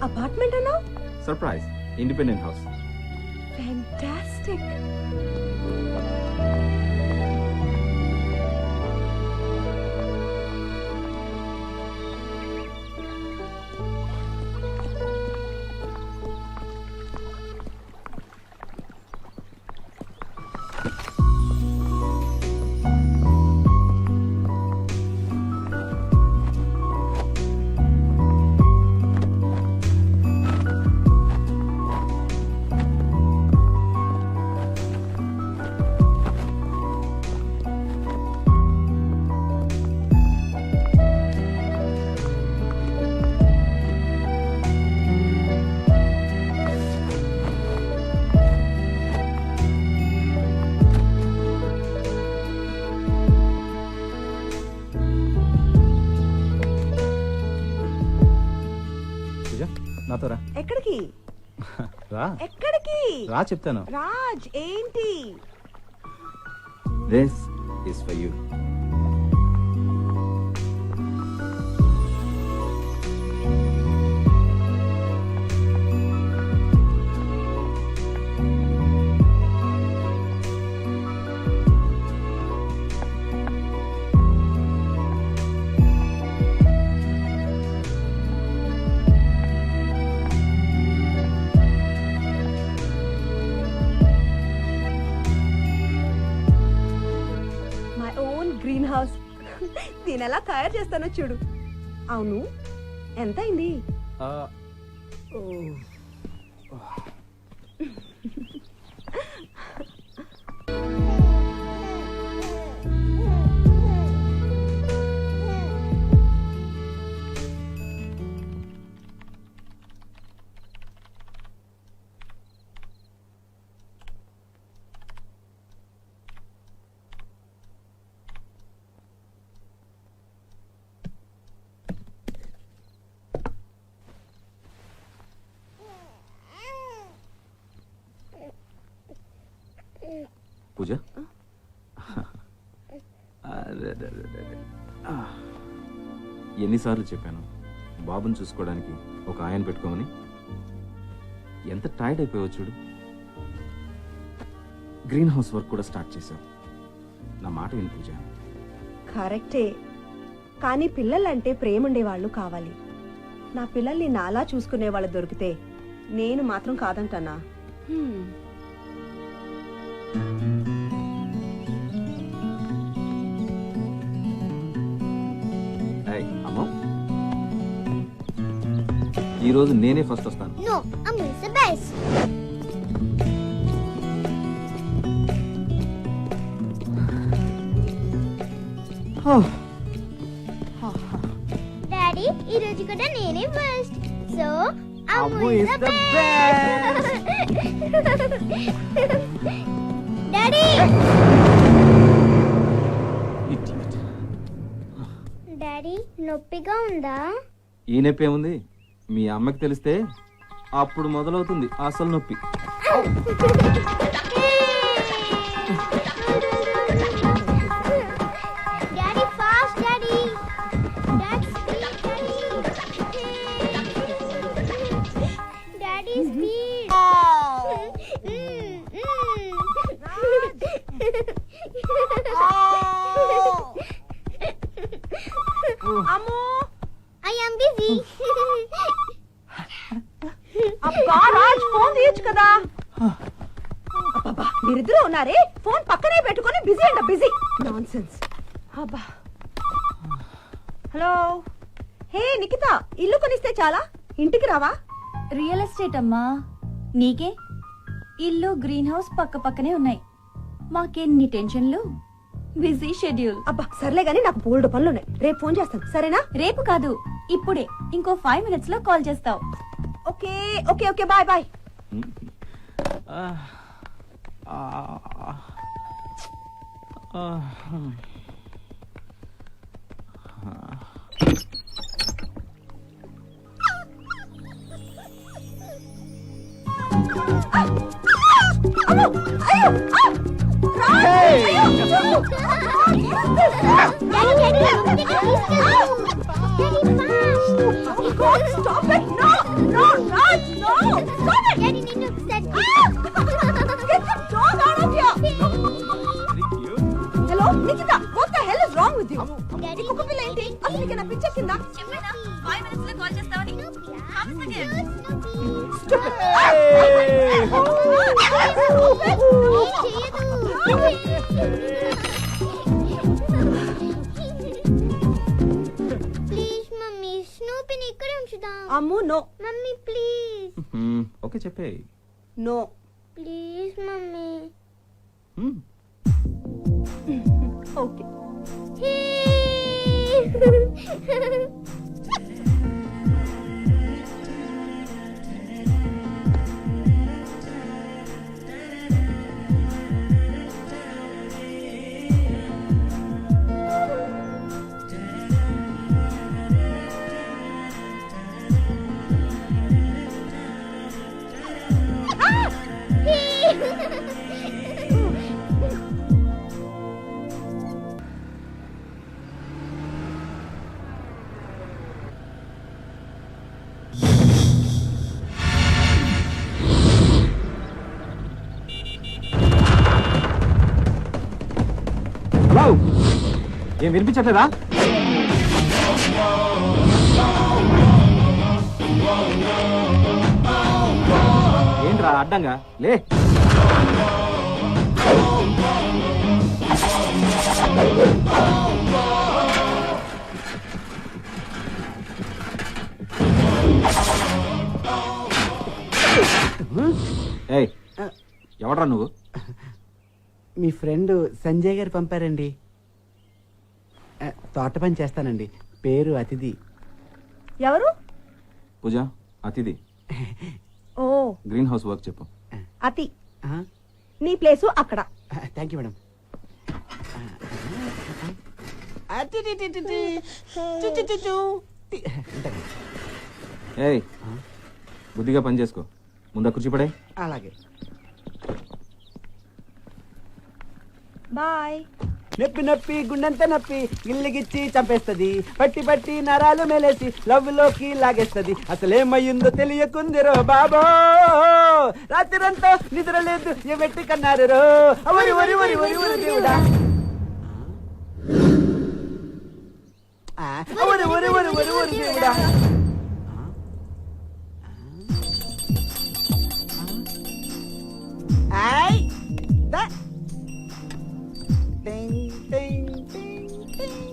Apartment అన్నా? Surprise, independent house. Fantastic. నాతో రా. ఎక్కడికి? రా. ఎక్కడికి? రా చెప్తాను. రాజ్ ఏంటి? This is for you. Green house. దీని ఎలా తయారు చేస్తానో చూడు. అవును, ఎంత అయింది? పూజ, ఎన్నిసార్లు చెప్పాను బాబుని చూసుకోవడానికి ఒక ఆయన పెట్టుకోమని? ఎంత టైర్డ్ అయిపోయావు చూడు. గ్రీన్ హౌస్ వర్క్ కూడా స్టార్ట్ చేశావు. నా మాట విని పూజ. కరెక్టే, కానీ పిల్లలంటే ప్రేమ ఉండేవాళ్ళు కావాలి. నా పిల్లల్ని నాలా చూసుకునే వాళ్ళు దొరికితే నేను మాత్రం కాదంటానా? అమ్మా, ఈ రోజు నేనే ఫస్ట్ వస్తాను. No, I'm the best. Daddy, ఈ రోజు కూడా నేనే first. So, Ammu is the best. Daddy. Daddy, నొప్పిగా ఉందా? ఈ నొప్పి ఏముంది? మీ అమ్మకి తెలిస్తే అప్పుడు మొదలవుతుంది అసలు నొప్పి. Daddy fast, daddy. Daddy speed, daddy. Daddy speed. అమ్మో, I am busy. అబ్బా రాజ్, ఫోన్ తీయచ్చు కదా. అబ్బా, మీరిద్దరూ ఉన్నారే, ఫోన్ పక్కనే పెట్టుకొని బిజీ అంట బిజీ. నాన్సెన్స్. అబ్బా. హలో. హే నిఖిత, ఇల్లు కొనిస్తే చాలా, ఇంటికి రావా? రియల్ ఎస్టేట్ అమ్మా, నీకే? ఇల్లు గ్రీన్ హౌస్ పక్క పక్కనే ఉన్నాయి. మాకెన్ని టెన్షన్లు, బిజీ షెడ్యూల్. అబ్బా సర్లే గానీ, నాకు బోల్డ్ పనులు ఉన్నాయి. రేపు ఫోన్ చేస్తాను, సరేనా? రేపు కాదు, ఇప్పుడే. ఇంకో 5 minutes లో కాల్ చేస్తావు. Okay okay okay, bye bye. Daddy, Oh God, stop it! No! No, Raj! No! Stop it! Daddy, నిన్ను set- Get the dog out of here! Hello, Nikita, what the hell is wrong with you? Daddy, ఈ కుక్క పిల్ల ఏంటి? అసలు నీకు నా పిచ్చ కింద? చెప్పేనా 5 minutes లో కాల్ చేస్తావని Stupid! ప్లీజ్ మమ్మీ స్నూపీని ఇక్కడే ఉంచుదాం. అమ్ము, no, మమ్మీ ప్లీజ్ ఓకే చెప్పే no. Please mummy. Okay. ఏం వినిపించట్లేదా? ఏంట్రా అడ్డంగా లే. ఏయ్ ఎవడ్రా నువ్వు? మీ ఫ్రెండ్ సంజయ్ గారు పంపారండి. తోట పని చేస్తానండి. పేరు అతిథి. ఎవరు? పూజ అతిథి. ఓ, గ్రీన్ హౌస్ వర్క్ చెప్పు. అతి. నీ ప్లేసు అక్కడ. Thank you madam. ఏయ్ బుద్ధిగా పని చేసుకో. ముందా కుర్చీ పడే. అలాగే. బాయ్. నొప్పి నొప్పి గుండెంత నొప్పి గిల్లిగిచ్చి చంపేస్తది. పట్టి పట్టి నరాలు మెలేసి లవ్ లోకి లాగేస్తది. అసలేమయ్యిందో తెలియకుందిరో బాబో. రాత్రంతా నిద్ర లేదు ఏమెట్టి కన్నారు రో. వరి వరి వరి వరి వరి దేవుడా. వరి వరి వరి వరి వరి దేవుడా. ఆయ్ దా.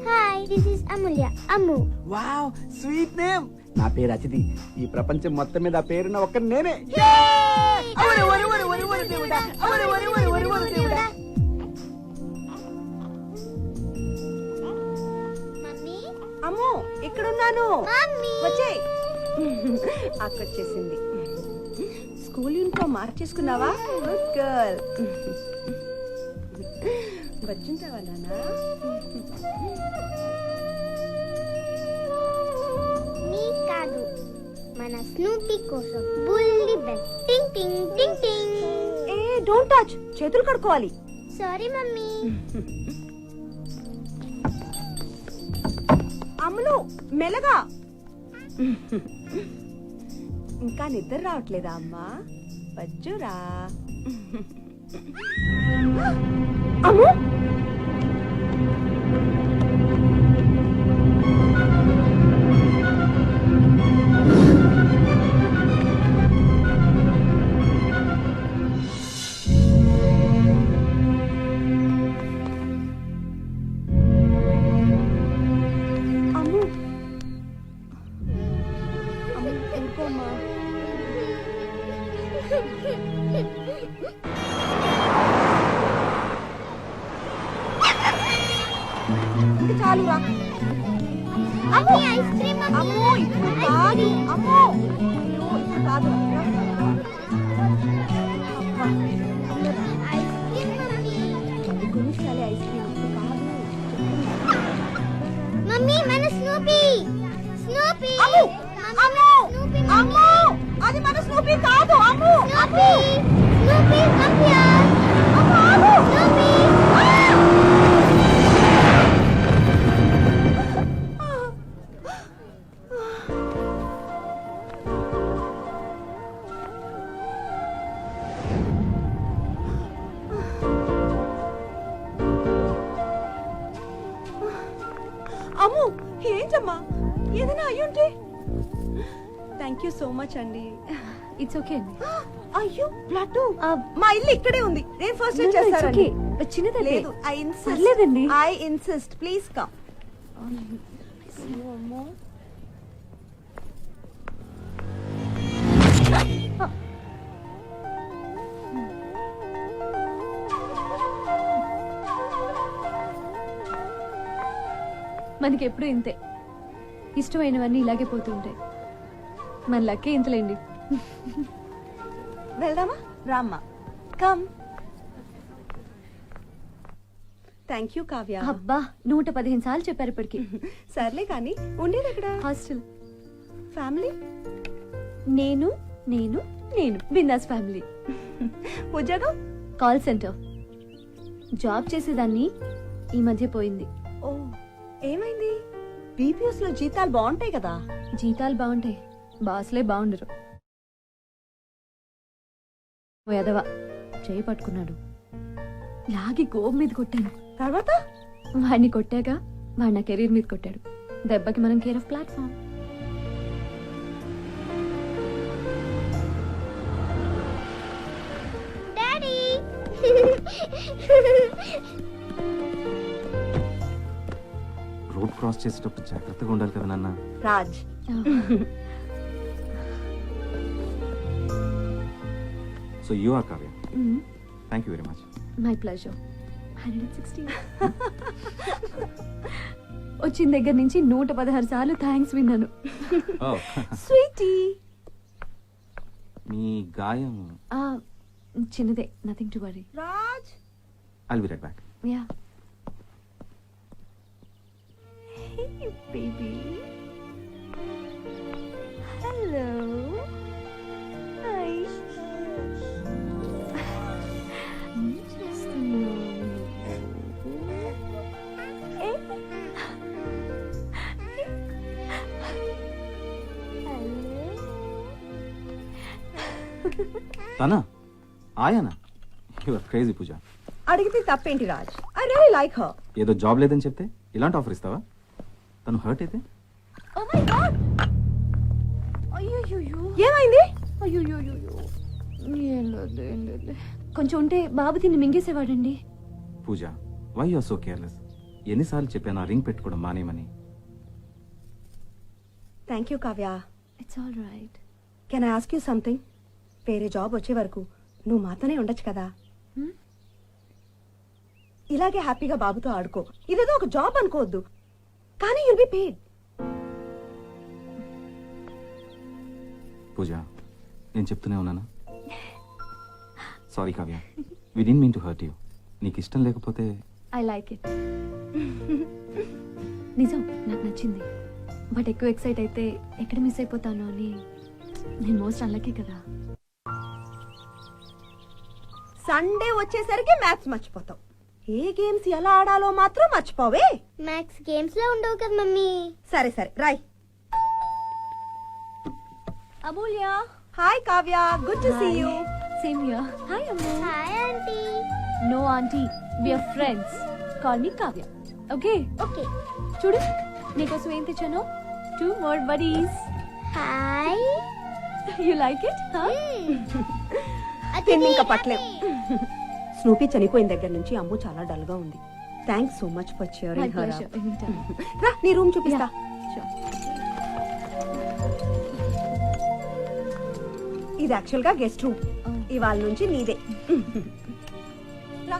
Hi, this is Amulya. Ammu. Wow, sweet name. నా పేరు అతిథి. ఈ ప్రపంచం మొత్తం మీద ఆ పేరున్న ఒక్క నేనే. అవరి వరి వరి వరి వరి దేవుడా. అవరి వరి వరి వరి వరి దేవుడా. మమ్మీ, అమ్ము, ఇక్కడున్నాను. మమ్మీ. వచ్చేయ్. అక్కొచ్చేసింది. స్కూల్ యూనిఫామ్ మార్చేసుకున్నావా? Good girl. వచ్చింటావా నాన్న? నీ కాదు, మన స్నూపీ కోసం బుల్లి బెల్. టింగ్ టింగ్ టింగ్ టింగ్. ఏ డోంట్ టచ్. చేతులు కడుక్కోవాలి. Sorry mummy. అమ్ములు, మెల్లగా. ఇంకా నిద్ర రావట్లేదా అమ్మా? వచ్చురా. అమ్ము, అమ్ము, అమ్ము, ఊరుకోమ్మా. ఇది చాలురా. Mummy, ice cream mummy. అమ్మో, ఇప్పుడు కాదు. అమ్మో, అయ్యో, ఇప్పుడు కాదు. అబ్బా, ఐస్ క్రీమ్ మమ్మీ. ఇది గుంచాలి ఐస్ క్రీమ్. ఇప్పుడు కాదు. మమ్మీ, మన స్నూపీ. స్నూపీ. అమ్ము, అమ్ము, స్నూపీ అమ్ము, అది మన స్నూపీ కాదు. అమ్ము, స్నూపీ. Snoopy, come here. అమ్ము, ఆగు. స్నూపీ. ఏదైనా అయ్యుంటే. థ్యాంక్ యూ సో మచ్ అండి. ఇట్స్ ఓకే అండి. అయ్యో బ్లడ్. మా ఇల్లు ఇక్కడే ఉంది. నేను ఫస్ట్ No, no, it's చేస్తానండి. okay. చిన్నదండి. లేదు, ఐ ఇన్సిస్ట్. పర్లేదండి. I insist, please come. మనకి ఎప్పుడు ఇంతే, ఇష్టమైనవన్నీ ఇలాగే పోతుంటాయి. మన లక్కే ఇంతలేండి. వెళ్దామా? రామ్మా, కమ్. Thank you Kavya. అబ్బా 115 సార్లు చెప్పారు ఇప్పటికి. సర్లే కానీ ఉండేది ఎక్కడ? హాస్టల్. ఫ్యామిలీ? నేను నేను నేను బిందాస్ ఫ్యామిలీ. ఉద్యోగం? Call centre. జాబ్ చేసేదాన్ని, ఈ మధ్య పోయింది. ఓ, ఏమైంది? బీపీఎస్ లో జీతాలు బాగుంటాయి కదా. జీతాలు బాగుంటాయి, బాస్లే బాగుండరు. ఓ ఎదవ చేయి పట్టుకున్నాడు, లాగి గోబు మీద కొట్టాను. తర్వాత వాడిని కొట్టాక వాడు నా కెరీర్ మీద కొట్టాడు. దెబ్బకి మనం care of platform. Daddy road cross చేసేటప్పుడు జాగ్రత్తగా ఉండాలి కదా నాన్న. Raj, so you are Kavya. Thank you very much. My pleasure. 160. వచ్చిన దగ్గర నుంచి 116 సార్లు థ్యాంక్స్ విన్నాను. స్వీటీ. మీ గాయం. చిన్నదే, nothing to worry. Raj, I'll be right back. Yeah. hey baby. Hello. Hi. తనా? ఆయానా? Your crazy Pooja. అడిగితే తప్పేంటి Raj? I really like her. ఏదో జాబ్ లేదని చెప్తే ఇలాంటి ఆఫర్ ఇస్తావా? తను హర్ట్ అయితే? Oh my God. అయ్యో ఏమైంది? అయ్యో కొంచెం ఉంటే బాబు తిని మింగేసేవాడండి. Pooja, why you are so careless? ఎన్నిసార్లు చెప్పాను ఆ రింగ్ పెట్టుకోవడం మానేమని? Thank you Kavya. It's all right. Can I ask you something? వేరే జాబ్ వచ్చే వరకు నువ్వు మాతోనే ఉండొచ్చు కదా. ఇలాగే హ్యాపీగా బాబుతో ఆడుకో. ఇదేదో ఒక జాబ్ అనుకోవద్దు, కానీ యుల్ బి పేడ్. పూజ, నేను చెప్తూనే ఉన్నానా? Sorry Kavya, we didn't mean to hurt you. నీకు ఇష్టం లేకపోతే ఐ లైక్ ఇట్. నిజం, నాకు నచ్చింది. బట్ ఎక్కువ ఎక్సైట్ అయితే ఎక్కడ మిస్ అయిపోతాను అని నేను మోస్ట్ అన్లక్కీ కదా. సండే వచ్చేసరికి మ్యాథ్స్ మర్చిపోతావు. ఏ గేమ్స్ ఎలా ఆడాలో మాత్రం మర్చిపోవే. మ్యాథ్స్ గేమ్స్ లో ఉండవు కదా మమ్మీ. సరే సరే రాయ్. Amulya. Hi Kavya, good to see you. Same here. Hi Ammu. Hi aunty. No aunty, we are friends. Call me Kavya. Okay? Okay. చూడు నీకోసం ఏం తెచ్చాను. 2 more buddies. Hi. You like it? Huh? తిని ఇంకా పట్టలేవు. స్నూపీ చనిపోయిన దగ్గర నుంచి అమ్ము చాలా డల్ గా ఉంది. Thanks so much for My cheering her pleasure. up. Anytime. రా, నీ రూమ్ చూపిస్తా. Sure. ఇది యాక్చువల్ గా గెస్ట్ రూమ్. Oh. ఇవాళ నుంచి నీదే. రా.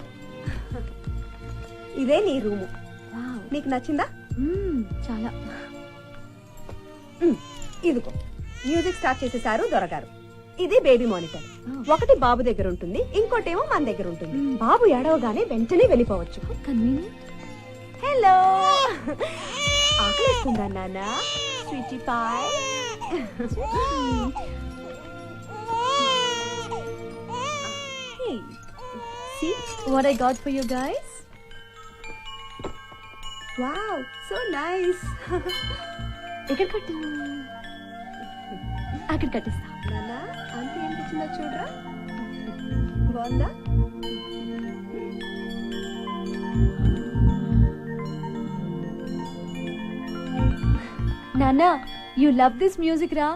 ఇదే నీ రూము. Wow. నీకు నచ్చిందా? చాలా. ఇదిగో మ్యూజిక్ స్టార్ట్ చేసేసారు దొరగారు. ఇది బేబీ మానిటర్. Oh. ఒకటి బాబు దగ్గర ఉంటుంది, ఇంకోటేమో మన దగ్గర ఉంటుంది. బాబు ఏడవగానే వెంటనే వెళ్ళిపోవచ్చు. కన్వీనియంట్. హలో, ఆకలిస్తుందా నాన్న? Sweetie pie. Hey, see what I got for you guys? Wow, so nice. ఎక్కడ కట్టు? అక్కడ కట్టిస్తా. నాన్న, ఆంటీ ఏం తెచ్చిందో చూడరా. బాగుందా? నాన్న యు లవ్ దిస్ మ్యూజిక్ రా.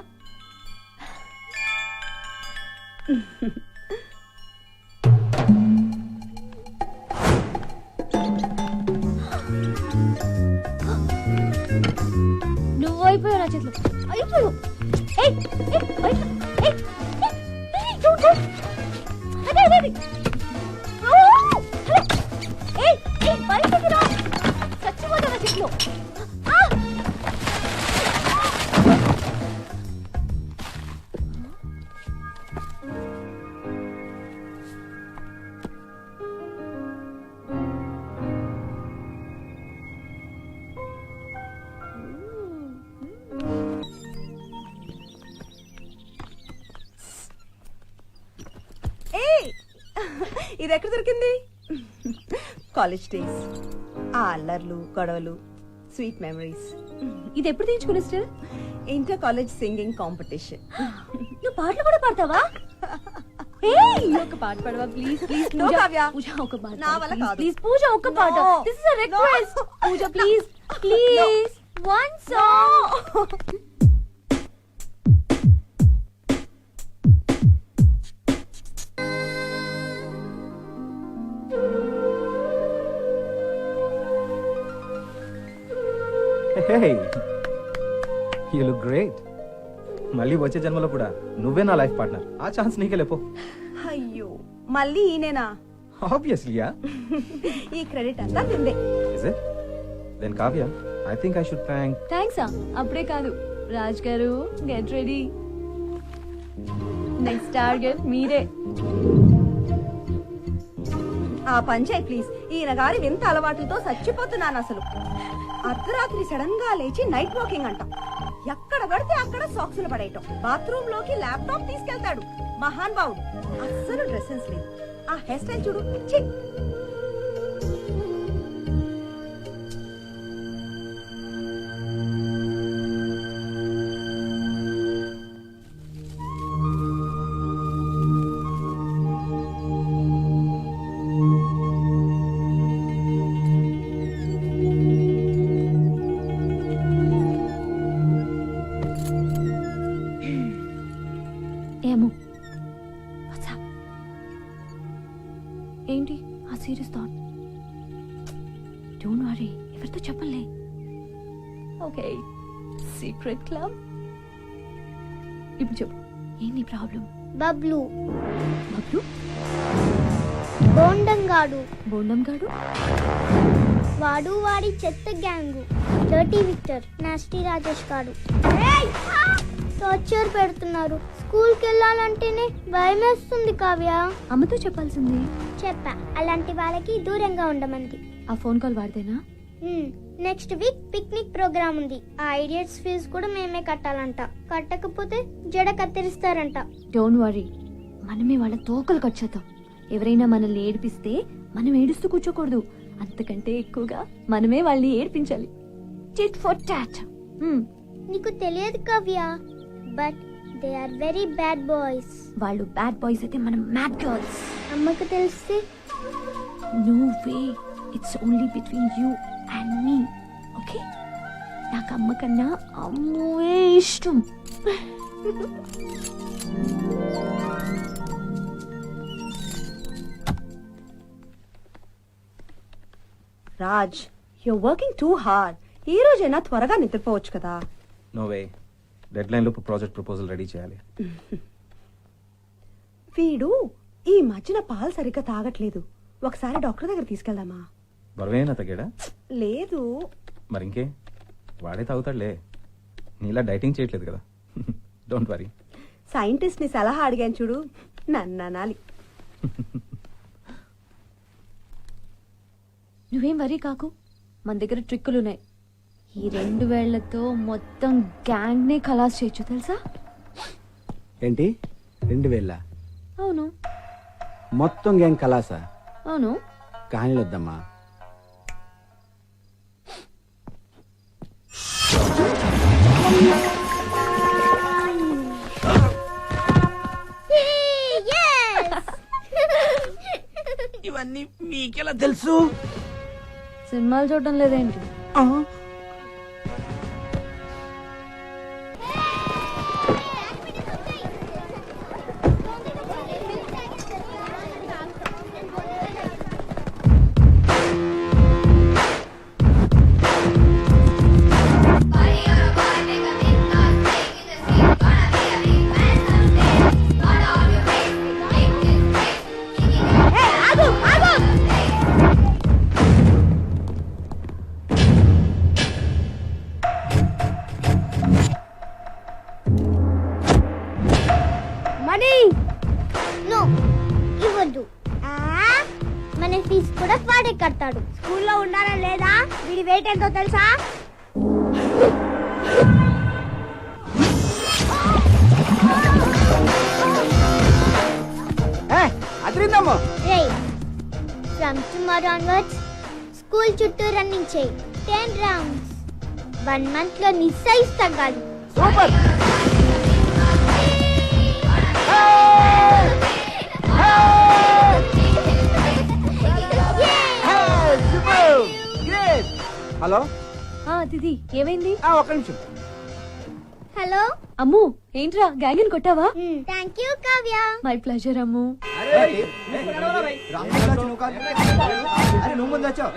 నువ్వు అయిపోయావు నా చేతిలో, అయిపోయావు. ఏయ్, ఏయ్, బయట, ఏయ్, ఏయ్, ఏయ్, don't, don't. అదే, అదే, అదే. ఓ, అదే. ఏయ్, ఏయ్, బయటకి రా. చచ్చిపోతావు నా చేతిలో. ఆ! ఏయ్ ఇది ఎక్కడ దొరికింది? కాలేజ్ డేస్, ఆ అల్లర్లు గొడవలు, స్వీట్ మెమరీస్. ఇది ఎప్పుడు తీయించుకునే still? Inter college singing competition. నువ్వు పాటలు కూడా పాడతావా? ఏయ్, ఒక పాట పాడవా please? Please No, Kavya. Pooja ఒక పాట నా వల్ల కాదు. ప్లీజ్ పూజ ఒక పాట. No. This is a request. Pooja please please one song. Hey you look great. మళ్ళీ వచ్చే జన్మలో కూడా నువ్వే నా లైఫ్ పార్ట్నర్. ఆ ఛాన్స్ నీకే లేపో. అయ్యో మళ్ళీ ఈయనేనా? Obviously yeah. ఈ క్రెడిట్ అంతా నిందే. Is it? Then Kavya, I think I should thank. Thanks అప్పుడే కాదు, రాజ్ గారు గెట్ రెడీ. నెక్స్ట్ టార్గెట్ మీరే. ఆ పంచాయ్ ప్లీజ్. ఈయన గారి వింత అలవాట్లతో చచ్చిపోతున్నాను అసలు. అర్ధరాత్రి సడన్ గా లేచి నైట్ వాకింగ్ అంటాం, ఎక్కడ పడితే అక్కడ సాక్సులు పడేయటం, బాత్రూమ్ లోకి ల్యాప్టాప్ తీసుకెళ్తాడు. మహాన్ బావుడు. అస్సలు డ్రెస్ సెన్స్ లేదు. ఆ హెయిర్ స్టైల్ చూడు, ఛీ. ఏమో What's up? ఏంటి ఆ సీరియస్ థాట్? డోంట్ వరీ, ఎవరితో చెప్పలే. Okay, secret club. ఇప్పుడు చెప్పు, ఏంటి ప్రాబ్లం? బబ్లు బబ్లు బోండంగాడు, బోండం గాడు, వాడు వాడి చెత్త gang, dirty Victor, nasty Rajesh గాడు టార్చర్ పెడుతున్నారు. స్కూల్కి వెళ్ళాలంటేనే భయం వేస్తుంది కావ్య. అమ్మతో చెప్పాల్సింది. చెప్పా, అలాంటి వాళ్ళకి దూరంగా ఉండమంది. ఆ ఫోన్ కాల్ వాడితేనా? నెక్స్ట్ వీక్ పిక్నిక్ ప్రోగ్రామ్ ఉంది. ఆ ఐడియట్స్ ఫీజు కూడా మేమే కట్టాలంట. కట్టకపోతే జడ కత్తిరిస్తారంట. డోంట్ వరీ, మనమే వాళ్ళ తోకలు కట్ చేద్దాం. ఎవరైనా మనల్ని ఏడిపిస్తే మనం ఏడుస్తూ కూర్చోకూడదు, అంతకంటే ఎక్కువగా మనమే వాళ్ళని ఏడిపించాలి. Tit for tat. నీకు తెలియదు Kavya, but they are very bad boys. వాళ్ళు బ్యాడ్ బాయ్స్ అయితే మనం మ్యాడ్ గర్ల్స్. అమ్మకు తెలిస్తే? No way, it's only between you and me. Okay, నాకు అమ్మ కన్నా అమ్మే ఇష్టం. Raj, you're working too hard. ఈ రోజైనా త్వరగా నిద్రపోవచ్చు కదా. నో వే, డెడ్ లైన్ లోపు ప్రాజెక్ట్ ప్రపోజల్ రెడీ చేయాలి. వీడు ఈ మధ్యన పాలు సరిగ్గా తాగట్లేదు. ఒకసారి డాక్టర్ దగ్గర తీసుకెళ్దామా? బరువేనా తగ్గాడా? లేదు. మరి ఇంకే, వాడే తాగుతాడులే. నీలా డైటింగ్ చేయట్లేదు కదా. Don't worry. సైంటిస్ట్ ని సలహా అడిగాను చూడు, నన్ను అనాలి. నువ్వేం వరీ కాకు, మన దగ్గర ట్రిక్కులున్నాయి. ఈ 2 వేళ్లతో మొత్తం గ్యాంగ్ నే ఖలాస్ చేయొచ్చు తెలుసా? ఏంటి 2000? అవును మొత్తం గ్యాంగ్ కలాసా? అవును. కహానీలు వద్దమ్మా. ఇవన్నీ మీకెలా తెలుసు? సినిమాలు చూడటం లేదేంటి? మనీ నో ఇవ్వద్దు మన ఫీజు కూడా వాడే కట్టాడు. స్కూల్లో ఉండాలా లేదా? వీడి వెయిట్ ఎంతో తెలుసా? అదిరిందమ్మో. రే ఫ్రమ్ టుమారో ఆన్వర్డ్స్ స్కూల్ చుట్టూ రన్నింగ్ చేయి 10 రౌండ్స్. 1 మంత్ లో నీ సైజ్ తగ్గాలి. సూపర్. హలో దిది ఏమైంది? ఒక్క నిమిషం. హలో అమ్ము ఏంట్రా గ్యాంగిన్ కొట్టావా? Thank you Kavya. My pleasure Ammu. నువ్వు ముందు వచ్చావు.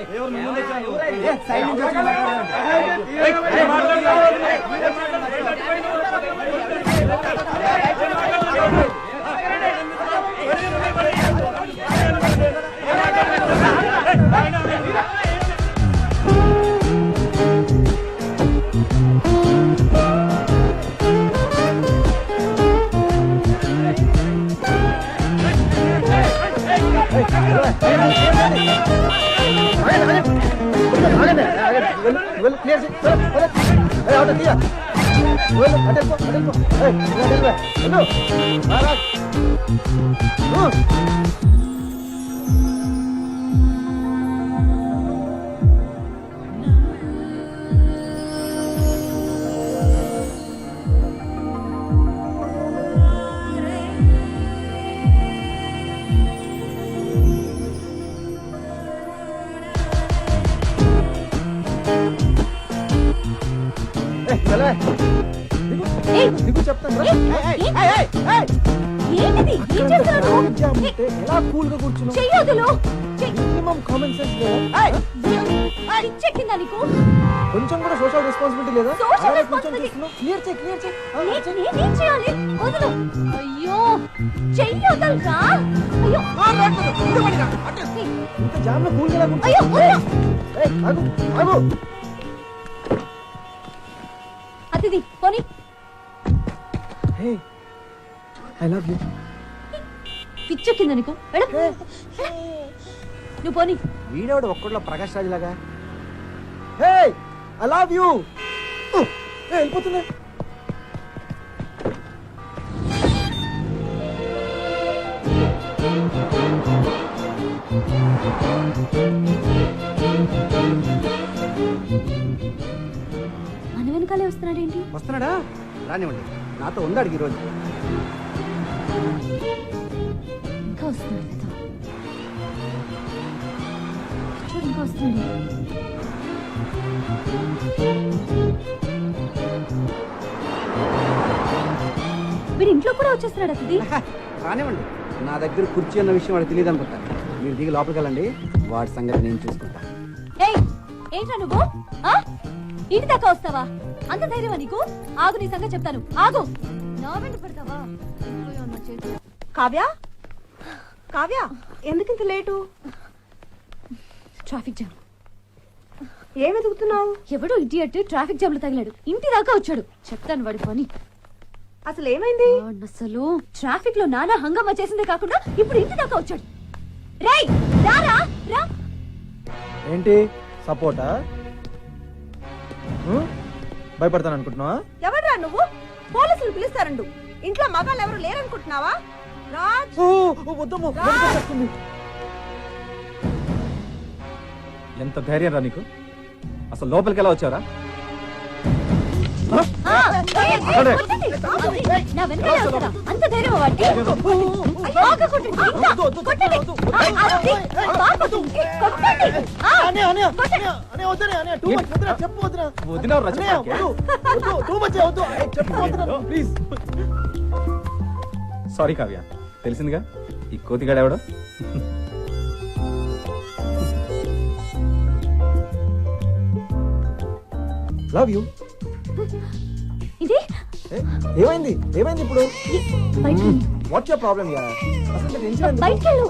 ఏంటిది? ఏం చేస్తున్నావు? ఎలా కూల్ గా కూర్చున్నావు? చెయ్యొద్దులు. మినిమం కామన్ సెన్స్ చెక్కిందా నీకు? కొంచెం కూడా సోషల్ రెస్పాన్సిబిలిటీ లేదా? Social responsibility. క్లియర్ చేయి క్లియర్ చేయి. నేనేం చేయాలి? వదులు. అయ్యో చెయ్యొద్దలుగా. అయ్యో ఇంత జామ్ లో కూల్ గా అయ్యో వదలు. ఆగు ఆగు. అతిథి పోనీ. Hey I love you. పిచ్చెక్కిందా నీకు? వెళ్ళు. నువ్వు పోనీ. వీడేవాడు ఒక్కడిలో ప్రకాష్ రాజ్ లాగా. Hey I love you. వెళ్ళిపోతున్నా. మన వెనకాలే వస్తున్నాడేంటి? వస్తున్నాడా? రానివ్వండి, నాతో ఉందాడు ఈరోజు. ఇంకా వస్తున్నాడు కదా. చూడు ఇంకా వస్తున్నాడు. వీడి ఇంట్లో కూడా వచ్చేస్తున్నాడు అతిథి. రానివ్వండి, నా దగ్గర కుర్చీ అన్న విషయం వాడికి తెలియదు అనుకుంటా. మీరు దిగి లోపలికి వెళ్ళండి, వాడి సంగతి నేను చూసుకుంటా. ఏయ్ ఏంట్రా నువ్వు? ఇంటి దాకా వస్తావా? అంత ధైర్యమా నీకు? ఆగు, నీ సంగతి చెప్తాను. ఆగు. నా వెంట పడతావా? అయ్యో, నా చేతులు. కావ్య కావ్య ఎందుకింత లేటు? Traffic jam. ఏం వెతుకుతున్నావు? ఎవడో ఇడియట్ ట్రాఫిక్ జామ్ లో తగిలాడు. ఇంటి దాకా వచ్చాడు. చెప్తాను వాడి పని. అసలు ఏమైంది? అసలు ట్రాఫిక్ లో నానా హంగామా చేసిందే కాకుండా ఇప్పుడు ఇంటి దాకా వచ్చాడు. రేయ్ రారా రా. ఏంటి సపోర్టా? భయపడతాను అనుకుంటున్నావా? ఎవడ్రా నువ్వు? పోలీసులు పిలుస్తారండు. ఇంట్లో మగాళ్ళు ఎవరు లేరనుకుంటున్నావా? రాజ్ ఎంత ధైర్యం రా నీకు? అసలు లోపలికి ఎలా వచ్చారా? నా వెనకాలే వస్తారా? అంత ధైర్యం వాడికి? బాగా కొట్టండి. ఇంకా కొట్టండి. సారీ కావ్య, తెలిసిందిగా ఈ కోతిగాడు ఎవడో. Love you. ఇది ఏమైంది? ఏమైంది ఇప్పుడు? బయటికి వాట్స్ యువర్ ప్రాబ్లం యా? అసలు టెన్షన్ ఎందుకు? బయటికి వెళ్ళు.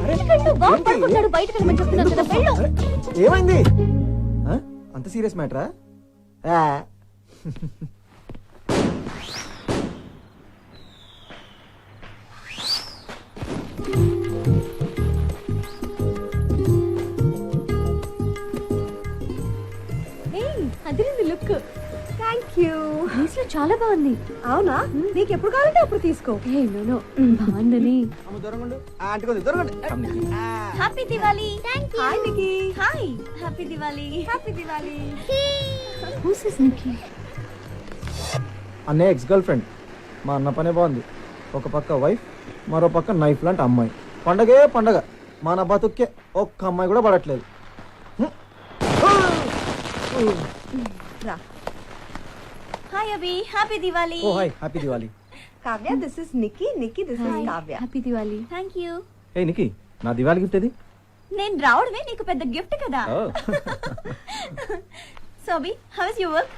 బయటికి వెళ్ళు. బాగా పడుకుంటాడు. బయటికి వెళ్ళమని చెప్తున్నాను కదా. వెళ్ళు. ఏమైంది? అంత సీరియస్ మ్యాటరా? చాలా బాగుంది. అవునా, నీకు ఎప్పుడు కావాలంటే అప్పుడు తీసుకో. ఏ నో బాగుందని. అమ్మ దొరకండు ఆంటీ కొద్ది దొరకండి. Happy Diwali. Hi Nikki. Hi happy Diwali. Happy Diwali. Who's is Nikki? అన్నయ్య ఎక్స్ గర్ల్ ఫ్రెండ్. మా అన్న పనే బాగుంది. ఒక పక్క వైఫ్, మరో పక్క నైఫ్ లాంటి అమ్మాయి. పండగే పండగ. మన బతుక్కే ఒక్క అమ్మాయి కూడా పడట్లేదు. రా. Hi Abhi happy Diwali. Oh hi, happy Diwali. Kavya, this is Niki. Niki, this is Kavya. Happy Diwali. Thank you. ఏ నికి, నా దివాళి గిఫ్ట్ ఇది. నేను రావడమే నీకు పెద్ద గిఫ్ట్ కదా. Oh. So Abhi how is your work?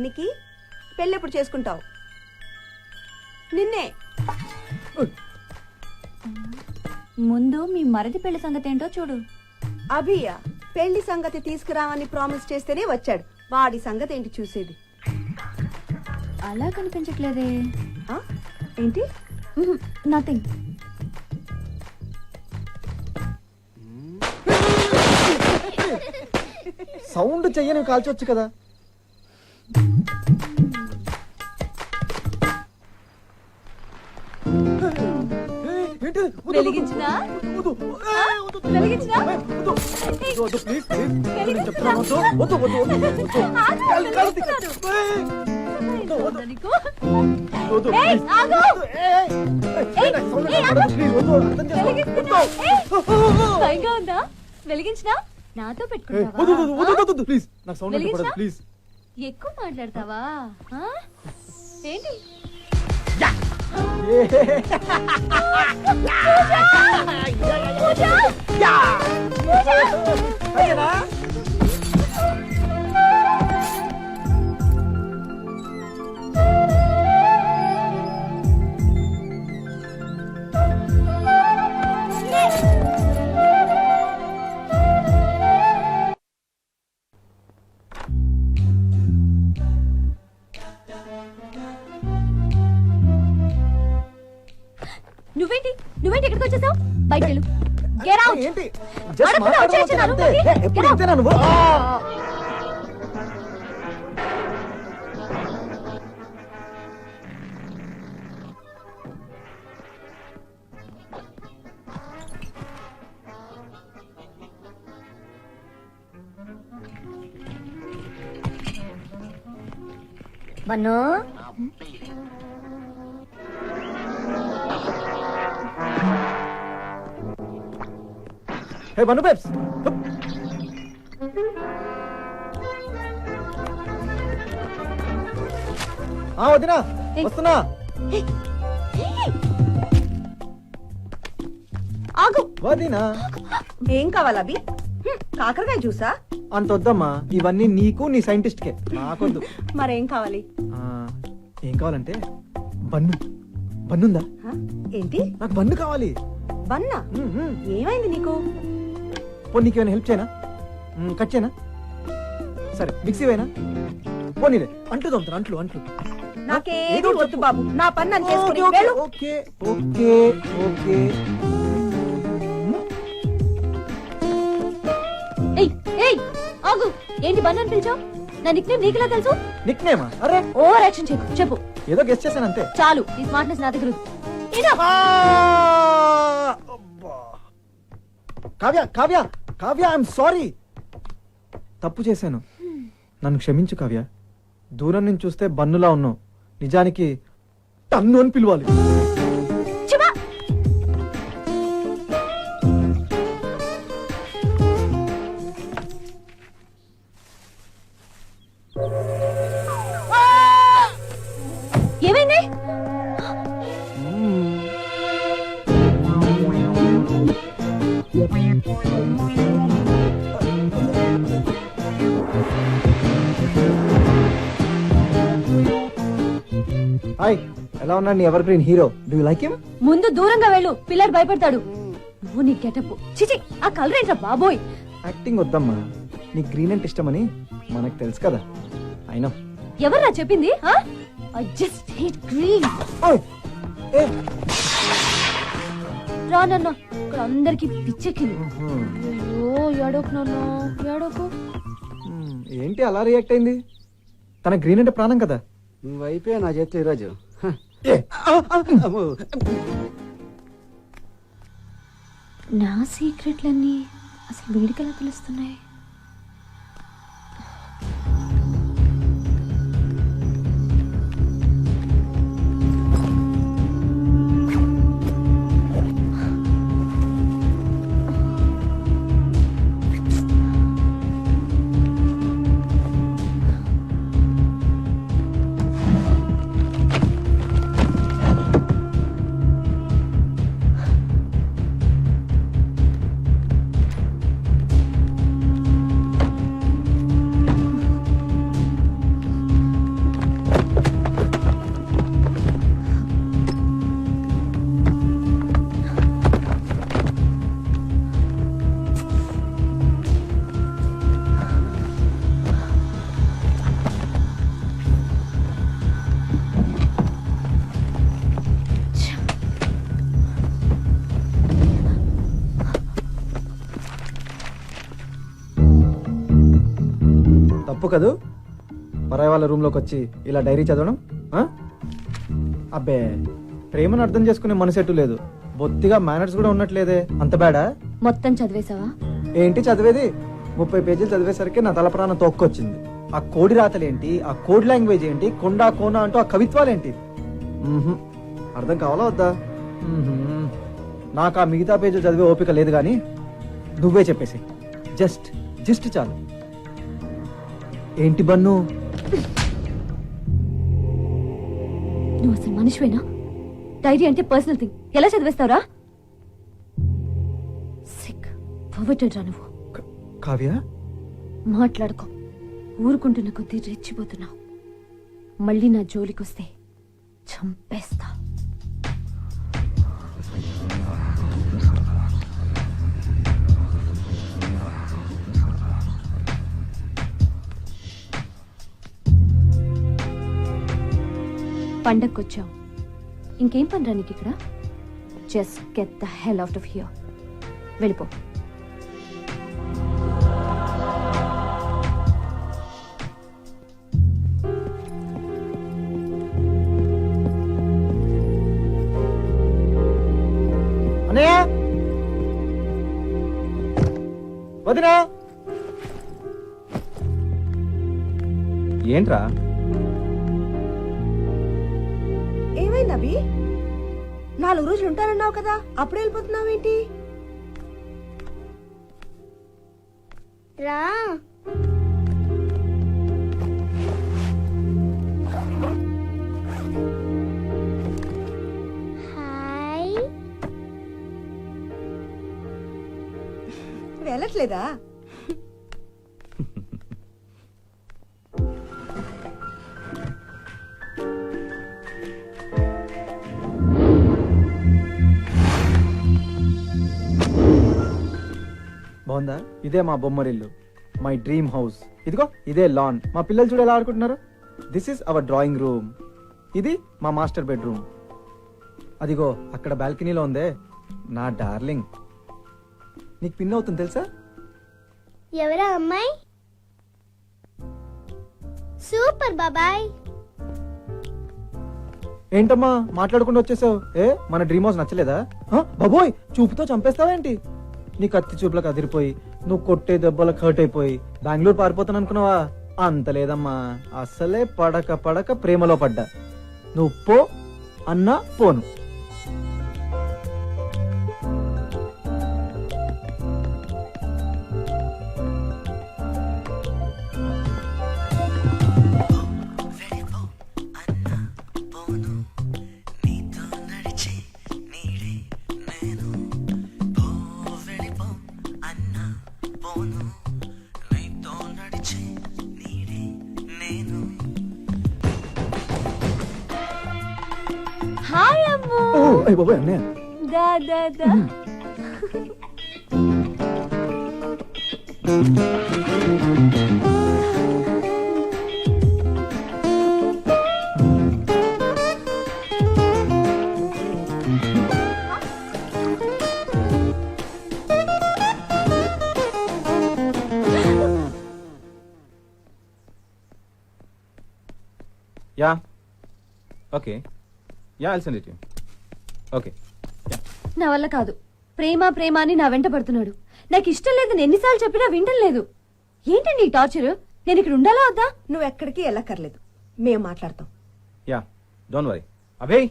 నికి, పెళ్ళి ఎప్పుడు చేసుకుంటావు? నిన్నే. ముందు మీ మరది పెళ్లి సంగతి ఏంటో చూడు. అభియా పెళ్లి సంగతి తీసుకురావని ప్రామిస్ చేస్తేనే వచ్చాడు. వాడి సంగతి ఏంటి చూసేది? అలా కనిపించట్లేదే. ఆ? ఏంటి? నథింగ్. సౌండ్ చెయ్యని కాల్చొచ్చు కదా. వెలిగించినా? వెలిగించినా? నీకు? ఏయ్, ఆగు! వెలిగిస్తున్నా? భయంగా ఉందా? వెలిగించినా? నాతో పెట్టుకుంటావా? ప్లీజ్ నాకు సౌండ్ వెలిగించా? ప్లీజ్. ఎక్కువ మాట్లాడతావా? ఆ? ఏంటి? నువ్వేంటి నువ్వేంటి ఎక్కడికి వచ్చేసావు? బయట వెళ్ళు. Get out. ఏంటి జస్ట్ అడుగుతున్నా, వచ్చేయచ్చు మాట్లాడుతున్నాను నాను. అంతే. ఎప్పుడు Get out. ఇంతేనా నువ్వు? బన్నో హే బన్ను బేబ్స్. వదినా వస్తున్నా. ఆగు. వదినా ఏం కావాలి అభి? కాకరకాయ జ్యూసా? అంత వద్దమ్మా, ఇవన్నీ నీకు నీ సైంటిస్ట్ కే, నాకొద్దు. మరేం కావాలి? ఏం కావాలంటే బన్ను. బన్నుందా? హ? ఏంటి? నాకు బన్ను కావాలి. బన్నా? ఏమైంది నీకు? పోనీ నీకేమైనా హెల్ప్ చేయనా? కట్ చేయనా? సరే మిక్సీ వేయనా? పోనీలే, అంట్లు తోముతాను. అంట్లు అంట్లు నాకేది వద్దు బాబు, నా పని నన్ను చేసుకుని ఓకే వెళ్ళు. Okay okay okay. ఏయ్ ఏయ్ ఆగు. ఏంటి బన్నో అని పిలిచావు? నా నిక్నేమ్ నీకులా తెలుసు? నిక్ నేమా? అరే ఓవర్ యాక్షన్ చేయకు. చెప్పు. ఏదో గెస్ట్ చేశాను అంతే. చాలు, ఈ స్మార్ట్నెస్ నా దగ్గర ఉంది. ఇదో. అబ్బా. Kavya Kavya Kavya, I'm sorry. తప్పు చేశాను, నన్ను క్షమించు కావ్య. దూరం నుంచి చూస్తే బన్నులా ఉన్నావు, నిజానికి టన్ను అని పిలవాలి. చివా. ఏమైంది? హాయ్, ఎలా ఉన్నాడు నీ ever green hero? Do you like him? ముందు దూరంగా వెళ్ళు, పిల్లడు భయపడతాడు. నువ్వు నీ గెటప్ చిచి, ఆ కలర్ ఏంట్రా బాబోయ్. యాక్టింగ్ వద్దమ్మా, నీ గ్రీన్ అంటే ఇష్టమని మనకు తెలుసు కదా. అయినా ఎవర్రా చెప్పింది? ఆ? I just hate green. ఓయ్ ఏ రా నాన్న, ఇక్కడ అందరికి పిచ్చెక్కింది. అయ్యో ఏడోకు నాన్న, ఏడోకు. ఏంటి అలా రియాక్ట్ అయింది? తన గ్రీన్ అంటే ప్రాణం కదా. నువ్వు అయిపోయా నా చేతిలో ఈరోజు. అమ్మో. నా సీక్రెట్లన్నీ అసలు వీడికి ఎలా తెలుస్తున్నాయి? తప్పు కదూ పరాయి వాళ్ళ రూమ్లోకి వచ్చి ఇలా డైరీ చదవడం? ఆ? అబ్బే, ప్రేమను అర్థం చేసుకునే మనసెట్టు లేదు, బొత్తిగా మేనర్స్ కూడా ఉన్నట్లేదే. అంత బేడా? మొత్తం చదివేశావా? ఏంటి చదివేది? 30 పేజీలు చదివేసరికి నా తల ప్రాణం తోక్కొచ్చింది. ఆ కోడి రాతలేంటి, ఆ కోడ్ లాంగ్వేజ్ ఏంటి, కొండా కోన అంటూ ఆ కవిత్వాలేంటి? మ్మ్హ్మ్. అర్థం కావాలా వద్దా? మ్మ్హ్మ్. నాకు ఆ మిగతా పేజీలు చదివే ఓపిక లేదు కానీ నువ్వే చెప్పేసి. జస్ట్ చాలు. ఏంటి బన్ను? నువ్వు అసలు మనిషివేనా? డైరీ అంటే పర్సనల్ థింగ్, ఎలా చదివేస్తావురా? సిక్ పవర్టెడ్ రా నువ్వు. కావ్య, మాట్లాడుకో. ఊరుకుంటున్న కొద్దీ రెచ్చిపోతున్నావు. మళ్ళీ నా జోలికొస్తే చంపేస్తా. పండక్కొచ్చావు, ఇంకేం పని నీకు ఇక్కడ? Just get the hell out of here. వెళ్ళిపో. అన్నయ్య, వదినా. ఏంట్రా? ఏమైంది అభి? 4 రోజులు ఉంటానన్నావు కదా, అప్పుడే వెళ్ళిపోతున్నావేంటి? రా. హాయ్. వెళ్ళట్లేదా? బాగుందా? ఇదే మా బొమ్మరిల్లు, మై డ్రీమ్ హౌస్. ఇదిగో ఇదే లాన్. మా పిల్లలు చూడు ఎలా ఆడుకుంటున్నారు. This is our drawing room. ఇది మా మాస్టర్ బెడ్రూమ్. అదిగో అక్కడ బాల్కనీలో ఉందే నా డార్లింగ్. నీకు పిన్ అవుతుంది తెలుసా? ఎవరా అమ్మాయి? సూపర్ బాబాయ్. ఏంటమ్మా మాట్లాడుకుంటూ వచ్చేసావు? మన డ్రీమ్ హౌస్ నచ్చలేదా? బాబోయ్, చూపుతో చంపేస్తావేంటి? నీ కత్తి చూపులకు అదిరిపోయి, నువ్వు కొట్టే దెబ్బలకు హర్ట్ అయిపోయి బెంగళూరు పారిపోతాను అనుకున్నావా? అంత లేదమ్మా, అసలే పడక ప్రేమలో పడ్డా. నువ్వు పో అన్నా పోను. హాయ్ అమ్ము. బాబోయ్ అన్నయ్య. దా దా దా. Yeah okay yeah I'll send it you okay నా వల్ల కాదు. ప్రేమ ప్రేమ అని నా వెంట పడుతున్నాడు. నాకు ఇష్టం లేదని ఎన్నిసార్లు చెప్పినా వింటం లేదు. ఏంటండి ఈ టార్చర్? నేను ఇక్కడ ఉండాలా వద్దా? నువ్వు ఎక్కడికి వెళ్ళక్కర్లేదు, మేము మాట్లాడతాం. Yeah don't worry. Abhay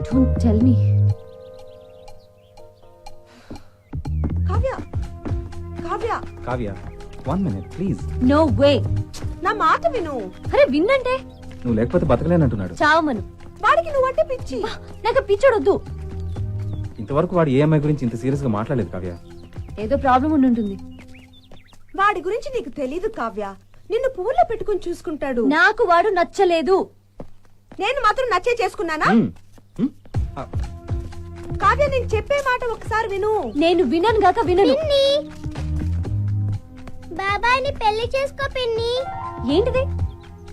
Don't tell me. Kavya, Kavya, Kavya 1 minute please. No way. నా మాట విను. అరే విన్నంటే నువ్వు లేకపోతే బతకలేనంటున్నాడు. చావమను. వాడికి నువ్వంటే పిచ్చి. నాకు పిచ్చోడొద్దు. ఇంతవరకు వాడు ఏ అమ్మాయి గురించి ఇంత సీరియస్ గా మాట్లాడలేదు కావ్య. ఏదో ప్రాబ్లం ఉండి ఉంటుంది. వాడి గురించి నీకు తెలీదు కావ్య. నిన్ను పువ్వుల్లో పెట్టుకుని చూసుకుంటాడు. నాకు వాడు నచ్చలేదు. నేను మాత్రం నచ్చే చేసుకున్నానా? హ్మ్. హ్మ్? ఆ, కావ్య, నేను చెప్పే మాట ఒకసారి విను. నేను వినను గాక వినను. పిన్ని బాబాయ్ని పెళ్లి చేసుకో పిన్ని. ఏంటిది?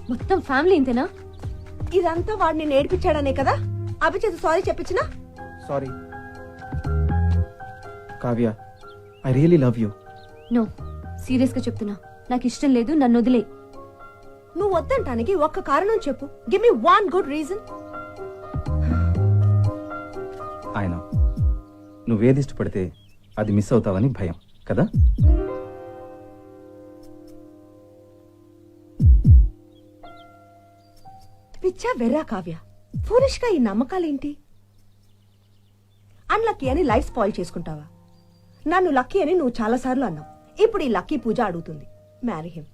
మొత్తం ఫ్యామిలీ ఇంతేనా? ఇదంతా వాడిని నేర్పించాడనే కదా అభిచేత సారీ చెప్పించినా? Sorry Kavya, I really love you. No, serious గా చెప్తున్నా. నాకు ఇష్టం లేదు, నన్ను వదిలే. నువ్వు వద్దంటానికి ఒక్క కారణం చెప్పు. Give me one good reason. ఆయన నువ్వేది ఇష్టపడితే అది మిస్ అవుతావని భయం కదా. పిచ్చా వెర్రా కావ్య, ఫూలిష్ గా ఈ నమ్మకాలేంటి? అన్లక్కీ అని లైఫ్ స్పాయిల్ చేసుకుంటావా? నన్ను లక్కీ అని నువ్వు చాలా సార్లు అన్నావు. ఇప్పుడు ఈ లక్కీ పూజ అడుగుతుంది. Marry him.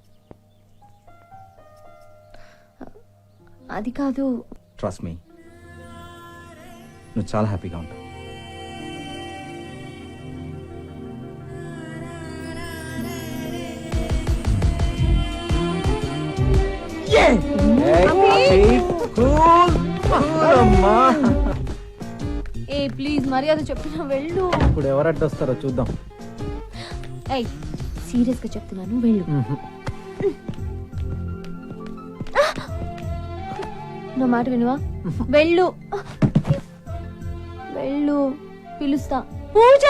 అది కాదు. ట్రస్ట్ మీ, నువ్వు చాలా హ్యాపీగా ఉంటావు. ఏ ప్లీజ్ మర్యాద చెప్తున్నా, వెళ్ళు. ఇప్పుడు ఎవరు అడ్డొస్తారో చూద్దాం. ఏయ్ సీరియస్ గా చెప్తున్నాను, వెళ్ళు. నా మాట వినువా? వెళ్ళు, వెళ్ళు. పిలుస్తా. Pooja.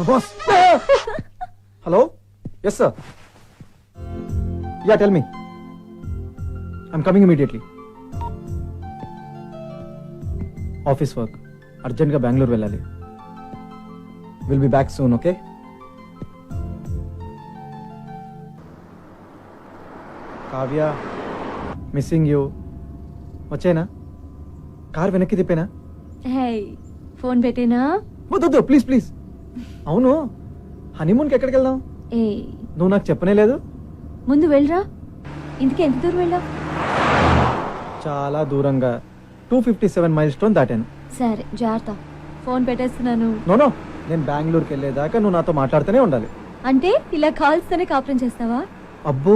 Boss, hello. Yes sir. Yeah tell me. I'm coming immediately. Office work అర్జెంట్గా బెంగళూరు వెళ్ళాలి. Will be back soon. Okay. Kavya, missing you. వచ్చేనా? కార్ వెనక్కి తిప్పేనా? Hey phone పెట్టేనా? వద్దు ప్లీజ్ ప్లీజ్. అవును, హనీమూన్కి ఎక్కడికి వెళ్దాం? ఏ నువ్వు నాకు చెప్పనే లేదు. ముందు వెళ్ళరా. ఇందుకే ఎంత దూరం వెళ్ళావు? చాలా దూరంగా 257 మైల్ స్టోన్ దాటాను. సరే జాగ్రత్త. ఫోన్ పెట్టేస్తున్నాను. నో, నేను బెంగళూరుకి వెళ్ళేదాకా నువ్వు నాతో మాట్లాడుతూనే ఉండాలి. అంటే ఇలా కాల్స్తోనే కాపురం చేస్తావా? అబ్బో,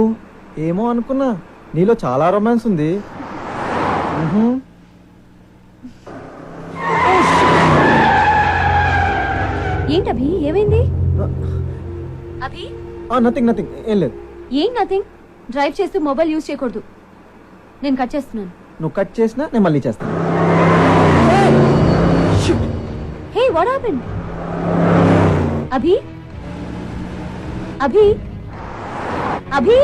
ఏమో అనుకున్నా. నీలో చాలా రొమాన్స్ ఉంది. ఏంటి అభి, ఏమైంది? అభి నథింగ్ ఏం లేదు. ఏం నథింగ్. డ్రైవ్ చేస్తూ మొబైల్ యూజ్ చేయకూడదు. నేను కట్ చేస్తున్నాను. నువ్వు కట్ చేసినా నేను మళ్ళీ చేస్తాను. Hey what happened? Abhi Abhi Abhi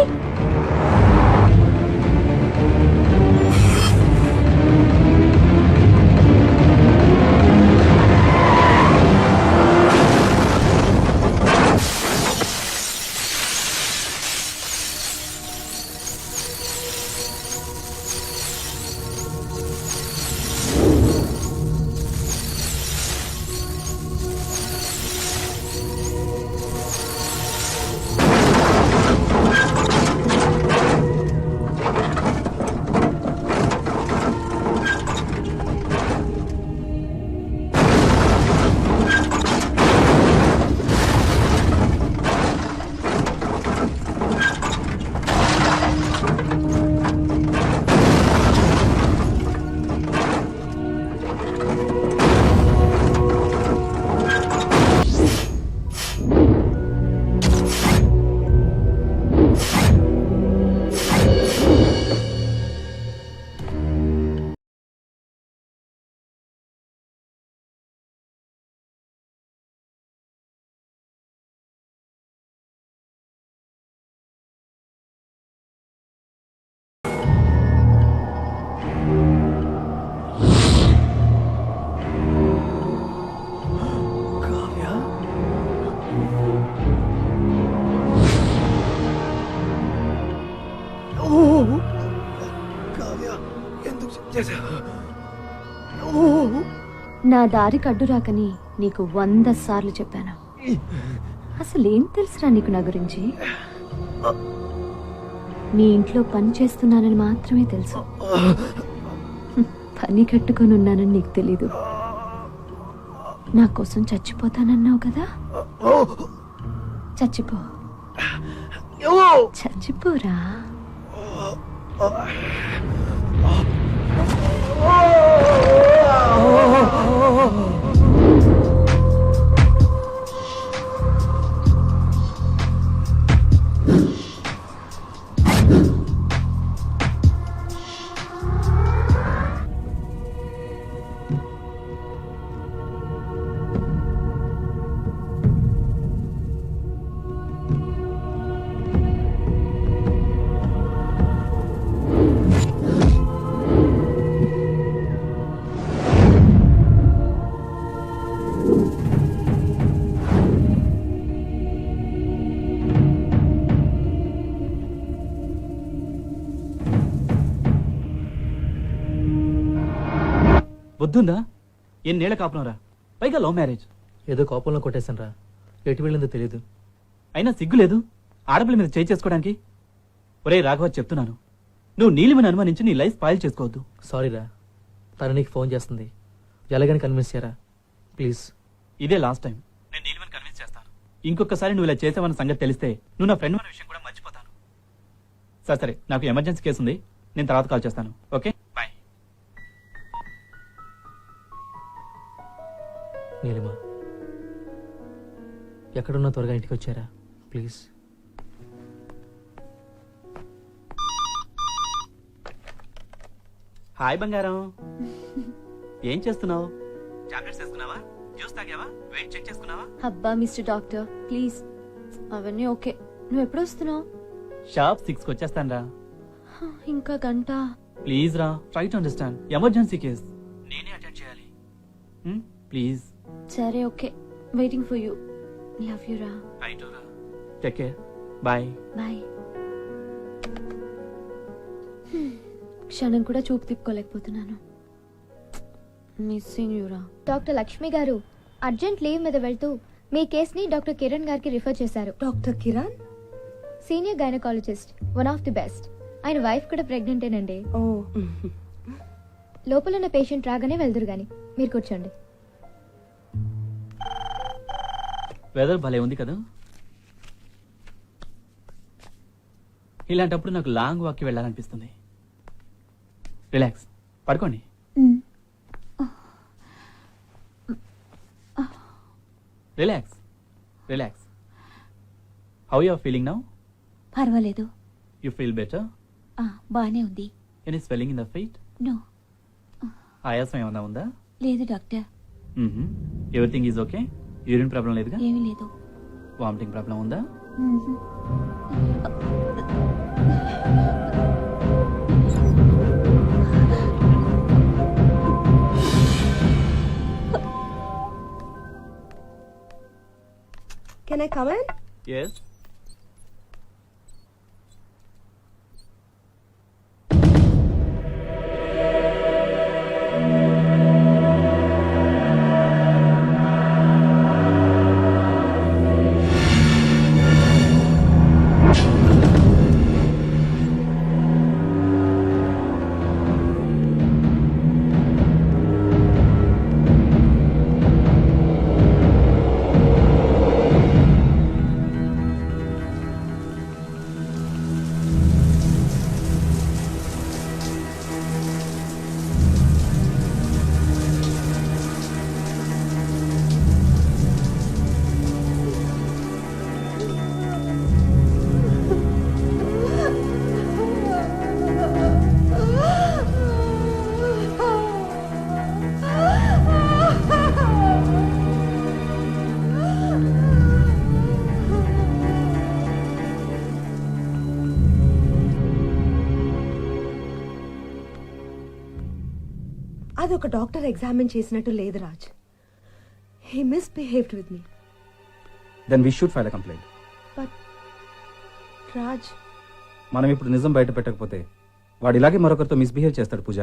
నా దారికి అడ్డు రాకని నీకు 100 సార్లు చెప్పాను. అసలేం తెలుసురా నీకు నా గురించి? నీ ఇంట్లో పని చేస్తున్నానని మాత్రమే తెలుసు. పని కట్టుకొని ఉన్నానని నీకు తెలీదు. నా కోసం చచ్చిపోతానన్నావు కదా, చచ్చిపో, చచ్చిపోరా. వద్దుందా? ఎన్నేళ్ల కాపునరా, పైగా లవ్ మ్యారేజ్. ఏదో కోపంలో కొట్టేశాను రా, ఎటు వెళ్ళిందో తెలీదు. అయినా సిగ్గు లేదు ఆడపిల్ల మీద చేయి చేసుకోవడానికి. ఒరే రాఘవ, చెప్తున్నాను, నువ్వు నీలిమని అనుమానించి నీ లైఫ్ స్పాయిల్ చేసుకోవద్దు. సారీ రా, తను నీకు ఫోన్ చేస్తుంది, ఎలాగని కన్విన్స్ చేయరా ప్లీజ్. ఇదే లాస్ట్ టైం. నేను నీలిమని కన్విన్స్ చేస్తాను. ఇంకొకసారి నువ్వు ఇలా చేసావన్న సంగతి తెలిస్తే నువ్వు నా ఫ్రెండ్ అనే విషయం కూడా మర్చిపోతాను. సరే సరే, నాకు ఎమర్జెన్సీ కేసు ఉంది, నేను తర్వాత కాల్ చేస్తాను. Okay, bye. నీలిమా, ఎక్కడున్నా త్వరగా ఇంటికి వచ్చారా ప్లీజ్. హాయ్ బంగారం, ఏం చేస్తున్నావు? టాబ్లెట్స్ వేసుకున్నావా? జ్యూస్ తాగావా? వెయిట్ చెక్ చేసుకున్నావా? అబ్బా మిస్టర్ డాక్టర్ ప్లీజ్, అవన్నీ ఓకే. నువ్వు ఎప్పుడు వస్తున్నావు? షార్ప్ 6కి వచ్చేస్తాను రా. ఇంకా గంట. ప్లీజ్ రా, try to understand. Emergency case, నేనే అటెండ్ చేయాలి. ప్లీజ్. సరే okay, waiting for you. Love you రా. ట్రై టు రా. Take care. బాయ్. బాయ్. క్షణం కూడా చూపు తిప్పుకోలేకపోతున్నాను. మిస్సింగ్ యూ రా. డాక్టర్ లక్ష్మి గారు అర్జెంట్ లీవ్ మీద వెళ్తూ మీ కేసుని డాక్టర్ కిరణ్ గారికి రిఫర్ చేశారు. Doctor Kiran? Senior gynaecologist, one of the best. ఆయన వైఫ్ కూడా ప్రెగ్నెంటేనండి. ఓ, లోపల ఉన్న పేషెంట్ రాగానే వెళ్దురు గాని, మీరు కూర్చోండి. వెదర్ భలే ఉంది కదా. ఇలాంటప్పుడు నాకు లాంగ్ వాక్కి వెళ్ళాలనిపిస్తుంది. రిలాక్స్, పడుకోండి. Relax, relax. How you are feeling now? పర్వాలేదు, యు ఫీల్ బెటర్? బానే ఉంది. Any swelling in the feet? No. ఆయాసం ఏమన్నా ఉందా? లేదు doctor, everything is okay? Urine problem లేదుగా? ఏమీ లేదు. వామిటింగ్ ప్రాబ్లం ఉందా? Can I come in? Yes. అది ఒక డాక్టర్ ఎగ్జామిన్ చేసినట్టు లేదు Raj. He misbehaved with me. Then we should file a complaint. But Raj, మనం ఇప్పుడు నిజం బయట పెట్టకపోతే వాడు ఇలాగే మరొకరితో మిస్బిహేవ్ చేస్తాడు పూజ.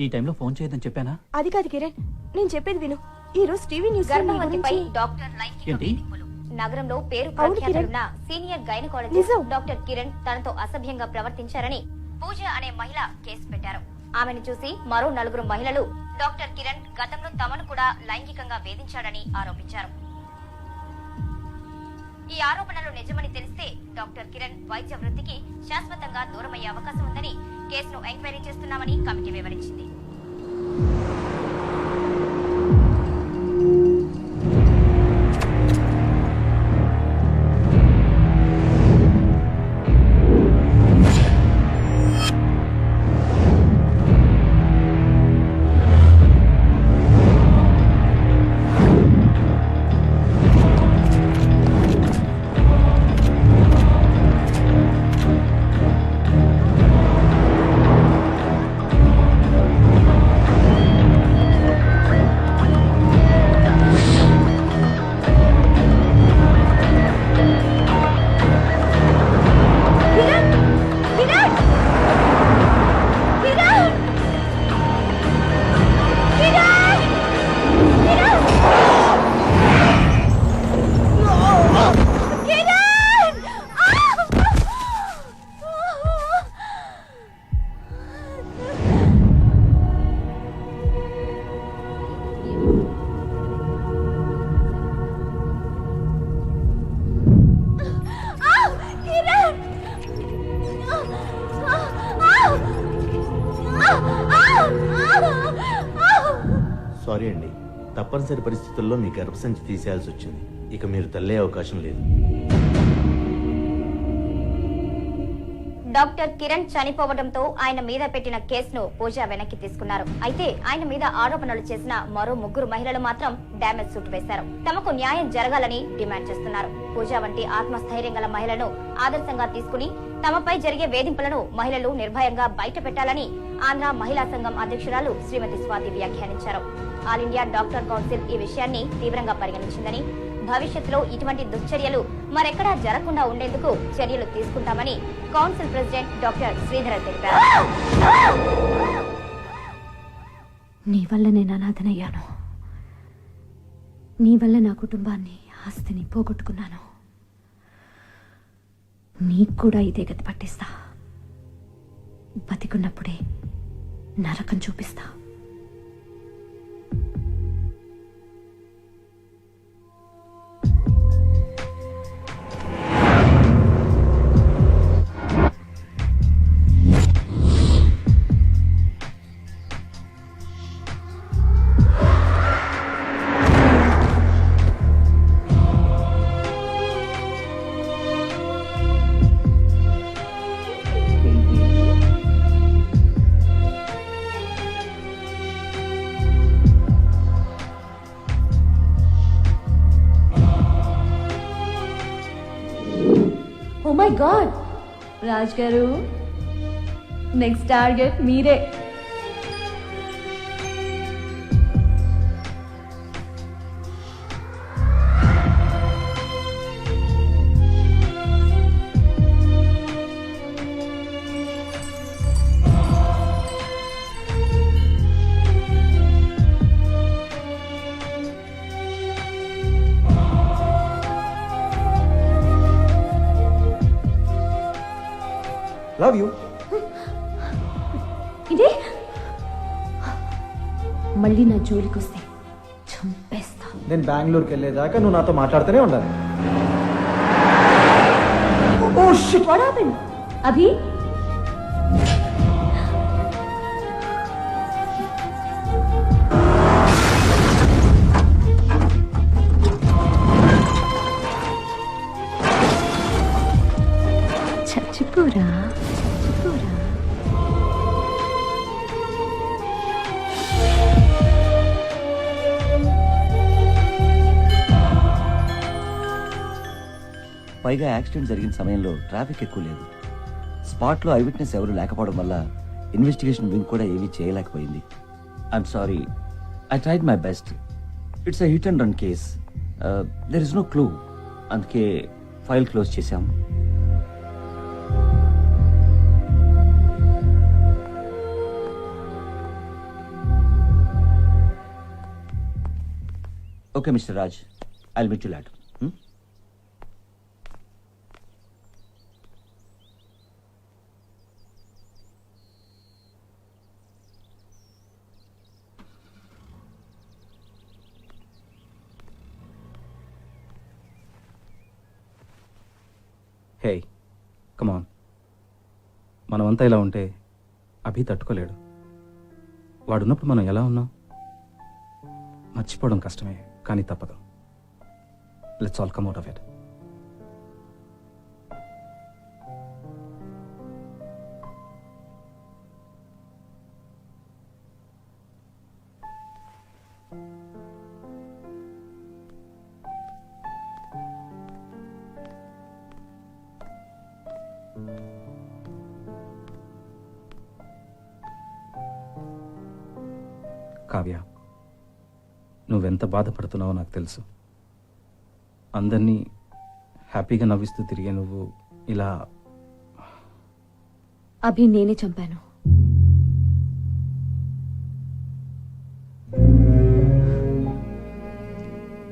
ఈ టైంలో ఫోన్ చేయొద్దని చెప్పానా? అది కాదు కిరణ్, నేను చెప్పేది విను. ఈ రోజు టీవీ న్యూస్ లో నీ గర్భవతిపై గురించి- డాక్టర్ లైంగిక ఏంటి? వేధింపులు. నగరంలో పేరు అవును ప్రఖ్యాతులున్న సీనియర్ గైనకాలజిస్ట్ నిజం. డాక్టర్ కిరణ్ తనతో అసభ్యంగా ప్రవర్తించారని పూజ అనే మహిళ కేసు పెట్టారు. ఆమెను చూసి మరో 4 మహిళలు డాక్టర్ కిరణ్ గతంలో తమను కూడా లైంగికంగా వేధించాడని ఆరోపించారు. ఈ ఆరోపణలు నిజమని తెలిస్తే డాక్టర్ కిరణ్ వైద్య వృత్తికి శాశ్వతంగా దూరమయ్యే అవకాశం ఉందని కేసును ఎంక్వైరీ చేస్తున్నామని కమిటీ వివరించింది. సారీ అండి, తప్పనిసరి పరిస్థితుల్లో మీ గర్భసంచి తీసేయాల్సి వచ్చింది. ఇక మీరు తల్లే అవకాశం లేదు. డాక్టర్ కిరణ్ చనిపోవడంతో ఆయన మీద పెట్టిన కేసును పూజ వెనక్కి తీసుకున్నారు. అయితే ఆయన మీద ఆరోపణలు చేసిన మరో 3 మహిళలు మాత్రం డ్యామేజ్ సూట్ వేశారు. తమకు న్యాయం జరగాలని డిమాండ్ చేస్తున్నారు. పూజ వంటి ఆత్మస్థైర్యం గల మహిళను ఆదర్శంగా తీసుకుని తమపై జరిగే వేధింపులను మహిళలు నిర్భయంగా బయట పెట్టాలని ఆంధ్ర మహిళా సంఘం అధ్యక్షురాలు శ్రీమతి స్వాతి వ్యాఖ్యానించారు. ఆల్ ఇండియా డాక్టర్ కౌన్సిల్ ఈ విషయాన్ని తీవ్రంగా పరిగణించిందని, భవిష్యత్తులో ఇటువంటి దుశ్చర్యలు మరెక్కడా జరగకుండా ఉండేందుకు చర్యలు తీసుకుంటామని కౌన్సిల్ ప్రెసిడెంట్ డాక్టర్ శ్రీధర్ తెలిపారు. నీ వల్ల నేను అనాథనయ్యాను. నీ వల్ల నా కుటుంబాన్ని, ఆస్తిని పోగొట్టుకున్నాను. నీకు కూడా ఇదే గతి పట్టిస్తా. బతికున్నప్పుడే నరకం చూపిస్తా. ఓ మై గాడ్, రాజ్ గారు, నెక్స్ట్ టార్గెట్ మీరే. Love you. ఇదే మళ్ళీ నా జోలికి వస్తే చంపేస్తా. నేను బెంగళూరుకి వెళ్ళేదాకా నువ్వు నాతో మాట్లాడుతూనే ఉండాలి. What happened? Abhi? చచ్చిపోరా చచ్చిపోరా. పైగా యాక్సిడెంట్ జరిగిన సమయంలో ట్రాఫిక్ ఎక్కువ లేదు. స్పాట్లో ఐ విట్నెస్ ఎవరు లేకపోవడం వల్ల ఇన్వెస్టిగేషన్ వింగ్ కూడా ఏమీ చేయలేకపోయింది. I'm sorry, I tried my best. It's a hit and run case. There is no clue. అందుకే ఫైల్ క్లోజ్ చేశాం. Okay mister Raj, I'll meet you later. Hey come on, మనమంతా ఇలా ఉంటే అభి తట్టుకోలేడు. వాడున్నప్పుడు మనం ఎలా ఉన్నాం మర్చిపోవడం కష్టమే, కానీ తప్పదు. Let's all come out of it. Kavya, నువ్వెంత బాధపడుతున్నావో నాకు తెలుసు. అందరినీ హ్యాపీగా నవ్విస్తూ తిరిగే నువ్వు ఇలా... అభి నేనే చంపాను.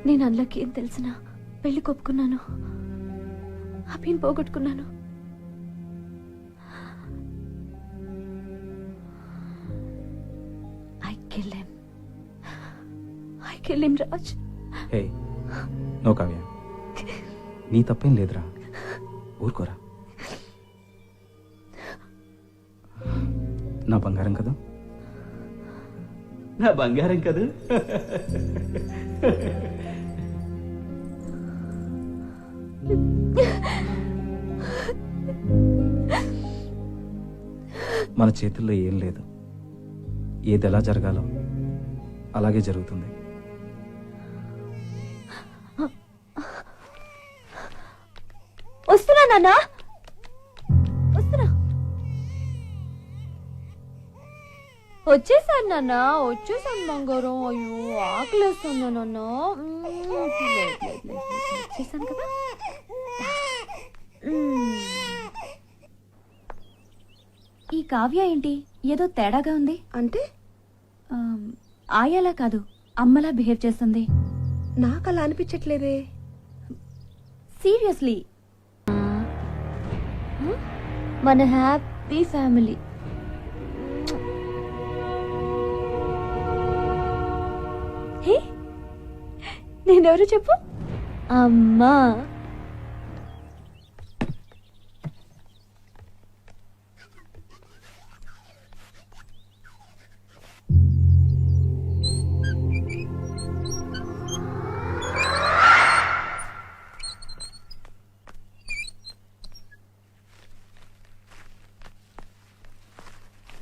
నేను అల్లకి ఏం తెలిసినా పెళ్లి కొప్పుకున్నాను. అభిని పోగొట్టుకున్నాను. I kill him, Raj. Hey no Kavya, నీ తప్పేం లేదురా, ఊరుకోరా. నా బంగారం కదా, నా బంగారం కదా. మన చేతుల్లో ఏం లేదు. ఏది ఎలా జరగాలో అలాగే జరుగుతుంది. వస్తున్నా నాన్న, వస్తున్నా. వచ్చేసాను నాన్న, వచ్చేసాను బంగారం. అయ్యో ఆకలేస్తున్నా నాన్న. వచ్చేసాను కదా. ఈ కావ్య ఏంటి ఏదో తేడాగా ఉంది? అంటే ఆయాలా కాదు, అమ్మలా బిహేవ్ చేస్తుంది. నాకు అలా అనిపించట్లేదే. సీరియస్లీ. మన హ్యాపీ ఫ్యామిలీ. హే, నేనెవరు చెప్పు? అమ్మా.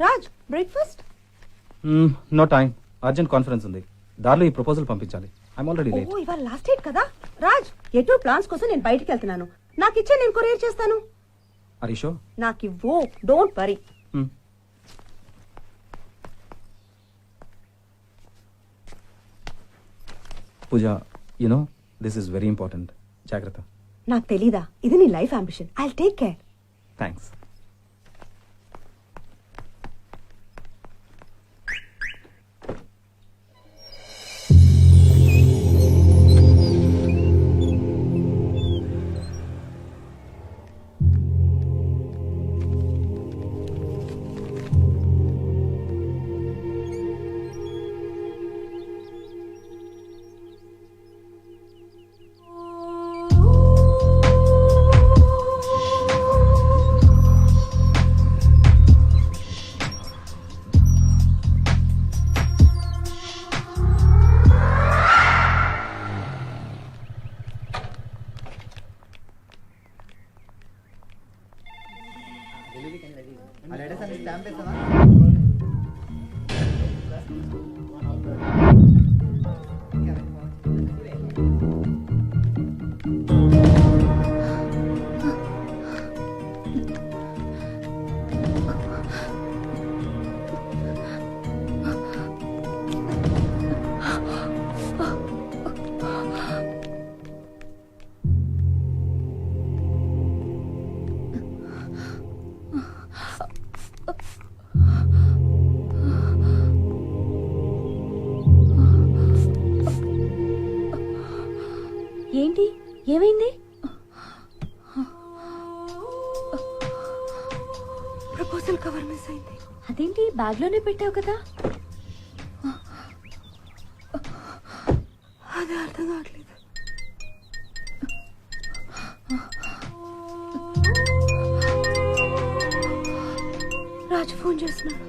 Raj, breakfast? No time, urgent conference ఉంది. దారిలో ఈ ప్రపోజల్ పంపించాలి. I'm already late. ఓ, ఇవాళ లాస్ట్ డేట్ కదా. రాజ్, ఎటు ప్లాన్స్ కోసం నేను బయటికి వెళ్తున్నాను. నాకు ఇచ్చే, నేను కొరియర్ చేస్తాను. Are you sure? నాకు ఇవ్వు, don't worry. Pooja, you know this is very important. జాగ్రత్త. నాకు తెలీదా, ఇది నీ life ambition. I will take care. Thanks. ఏంటి ఏమైంది? ప్రపోజల్ కవర్ మిస్ అయింది. అదేంటి బ్యాగ్ లోనే పెట్టావు కదా? అది అర్థం కావట్లేదు. రాజు ఫోన్ చేస్తున్నాడు.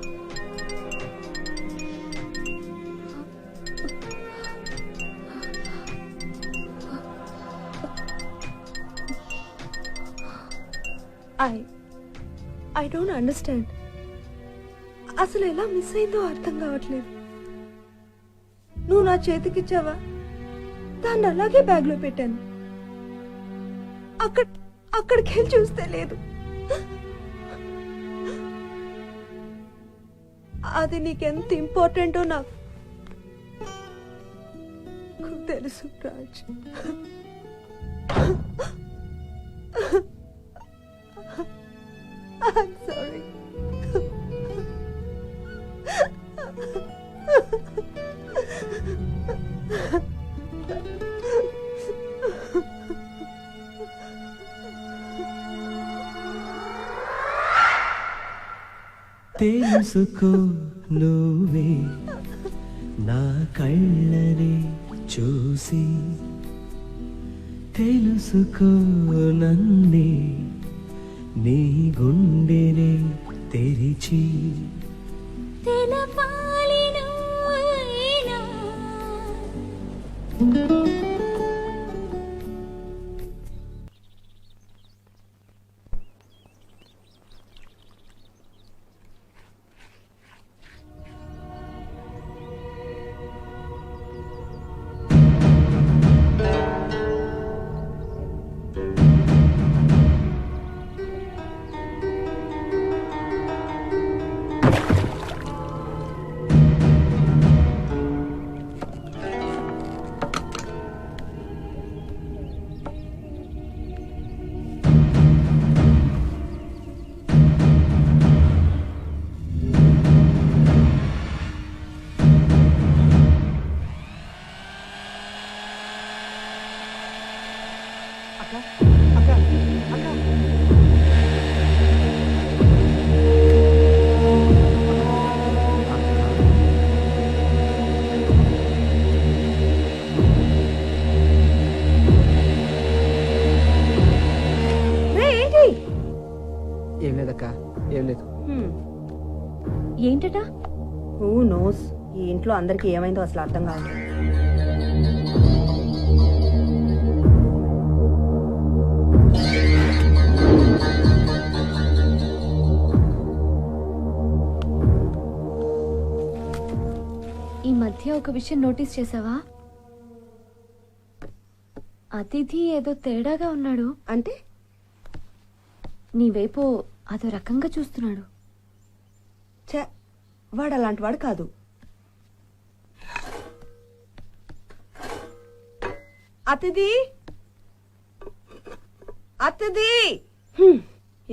I don't understand. అసలు ఎలా మిస్ అయిందో అర్థం కావట్లేదు. నువ్వు నా చేతికిచ్చావా? దాన్ని అలాగే బ్యాగ్ లో పెట్టాను. అక్కడికి వెళ్ళి చూస్తే లేదు. అది నీకెంత ఇంపార్టెంటో నాకు తెలుసు రాజ్. I'm sorry. తెలుసుకో నువ్వే నా కళ్ళని చూసి, తెలుసుకో నన్నే నీ గుండెనే తెరిచి. తెలపాలి నువ్వైనా. ఏం లేదక్క, ఏం లేదు. ఏంటట? Who knows. ఈ ఇంట్లో అందరికి ఏమైందో అసలు అర్థం కాదు. ఈ మధ్య ఒక విషయం నోటీస్ చేసావా? అతిథి ఏదో తేడాగా ఉన్నాడు. అంటే నీ వైపు అదో రకంగా చూస్తున్నాడు. ఛే, వాడు అలాంటి వాడు కాదు. అతిథి అతిథి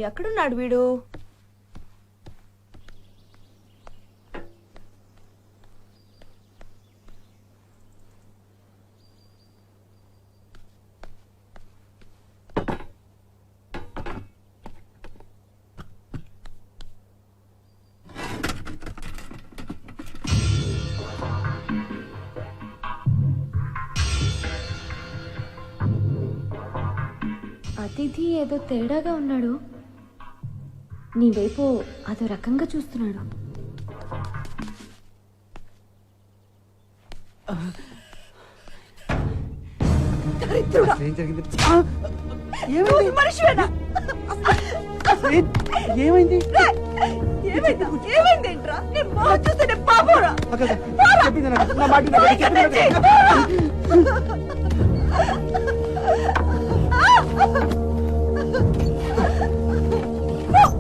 ఎక్కడున్నాడు వీడు? అతిథి ఏదో తేడాగా ఉన్నాడు. నీ వైపు అదో రకంగా చూస్తున్నాడు. దరిద్రుడా! ఏం జరిగింది? నువ్వు మనిషివేనా? ఏమైంది ఏమైందేంట్రా నీ మొహం చూస్తే నేను పాపోరా అక్క చెప్పింది నాకు. నా మాట వినకు. చెప్పింది నాకు.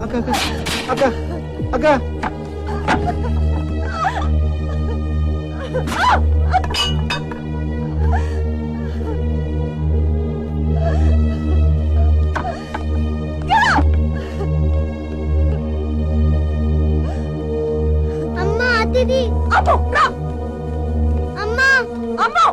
అక్క అక్క అక్క అక్క అమ్మా అతిథి అమ్మో రా అమ్మా అమ్మో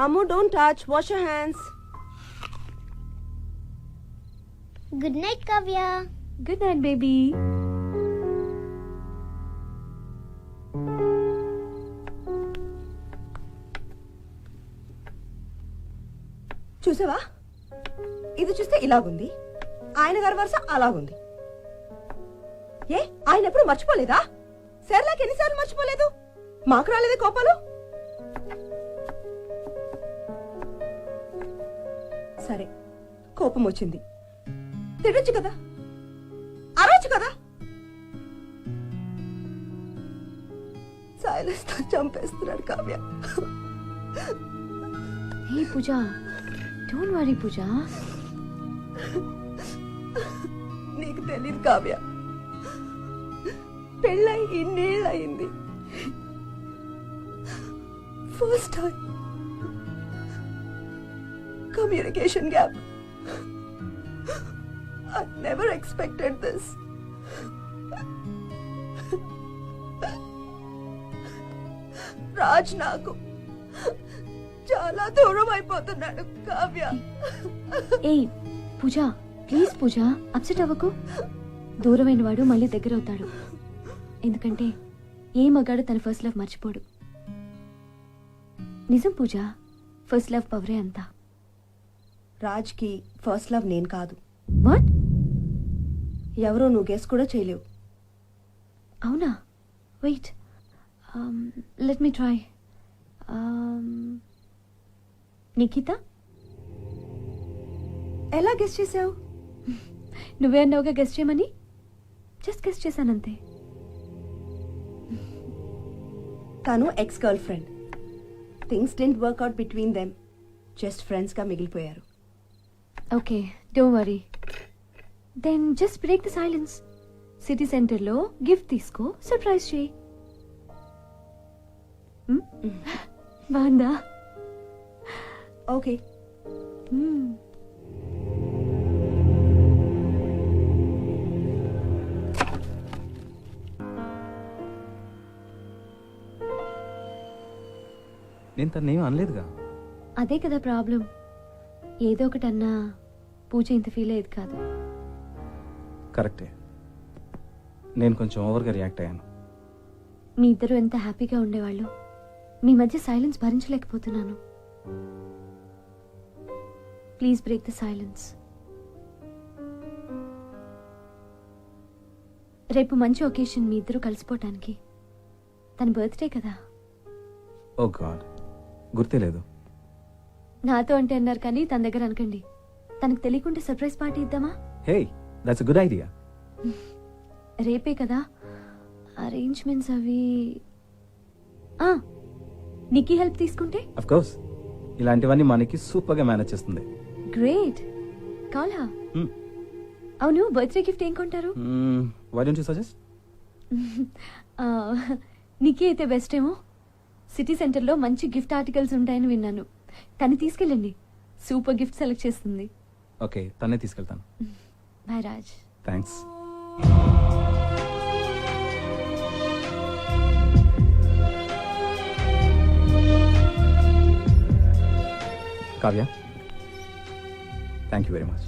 Ammu, don't touch. Wash your hands. Good night Kavya. Good night baby. చూసావా ఇది చూస్తే ఇలాగుంది, ఆయన గారి వరుస అలాగుంది. ఏ ఆయన ఎప్పుడు మర్చిపోలేదా? సర్లాకి ఎన్నిసార్లు మర్చిపోలేదు? మాకు రాలేదే కోపాలు? సరే కోపం వచ్చింది, తినొచ్చు కదా, అరవచ్చు కదా. సైలెన్స్ తో చంపేస్తున్నాడు Kavya. Hey Pooja, don't worry Pooja. నీకు తెలియదు కావ్య, పెళ్ళై ఇన్నేళ్ళయింది. First time communication gap. I never expected this. Raj నాకు చాలా దూరం అయిపోతున్నాడు కావ్య. ఏయ్ పూజ, ప్లీజ్ పూజ, అప్సెట్ అవ్వకు. దూరమైన వాడు మళ్ళీ దగ్గర అవుతాడు. ఎందుకంటే ఏ మగాడు తన ఫస్ట్ లవ్ మర్చిపోడు. నిజం పూజ, ఫస్ట్ లవ్ పవరే అంతా. రాజ్ కి ఫస్ట్ లవ్ నేను కాదు. వాట్? ఎవరో నువ్వు గెస్ కూడా చేయలేవు. అవునా? Wait, let me try. Nikhita? ఎలా గెస్ చేసావు? నువ్వే అన్నావుగా గెస్ చేయమని, జస్ట్ గెస్ చేశానంతే. తను ex girl friend. Things didn't work out between them. Just friends గా మిగిలిపోయారు. Okay, don't worry. Then just break the silence. City సెంటర్లో గిఫ్ట్ తీసుకో, సర్ప్రైజ్ చేయి. బాగుందా? ఓకే. నేను తను ఏమీ అనలేదుగా. అదే కదా ప్రాబ్లం. ఏదో ఒకటి అన్నా పూజ ఇంత ఫీల్ అయ్యేది కాదు. కరెక్టే, నేను కొంచెం ఓవర్గా రియాక్ట్ అయ్యాను. మీ ఇద్దరు ఎంత హ్యాపీగా ఉండేవాళ్ళు. మీ మధ్య సైలెన్స్ భరించలేకపోతున్నాను. Please break the silence. రేపు మంచి ఒకేషన్ మీ ఇద్దరు కలిసిపోవటానికి. తన బర్త్డే కదా. ఓ గాడ్, గుర్తే లేదు. నాతో అంటే అన్నారు కానీ తన దగ్గర అనకండి. తనకు తెలియకుండా సర్ప్రైజ్ పార్టీ ఇద్దామా? Hey, that's a good idea. రేపే కదా అరేంజ్మెంట్స్ అవి. నీకి హెల్ప్ తీసుకుంటే? ఆఫ్ కోర్స్, ఇలాంటివన్నీ మనకి సూపర్ గా మేనేజ్ చేస్తుంది. గ్రేట్. కాలా? అవును, బర్త్డే గిఫ్ట్ ఏం కొంటారు? Why don't you suggest? నీకే అయితే బెస్ట్ ఏమో. సిటీ సెంటర్లో మంచి గిఫ్ట్ ఆర్టికల్స్ ఉంటాయని విన్నాను. తను తీసుకెళ్ళండి, సూపర్ గిఫ్ట్ సెలెక్ట్ చేస్తుంది. ఓకే, తన్నే తీసుకెళ్తాను. Bye Raj. Thanks. Kavya, thank you very much.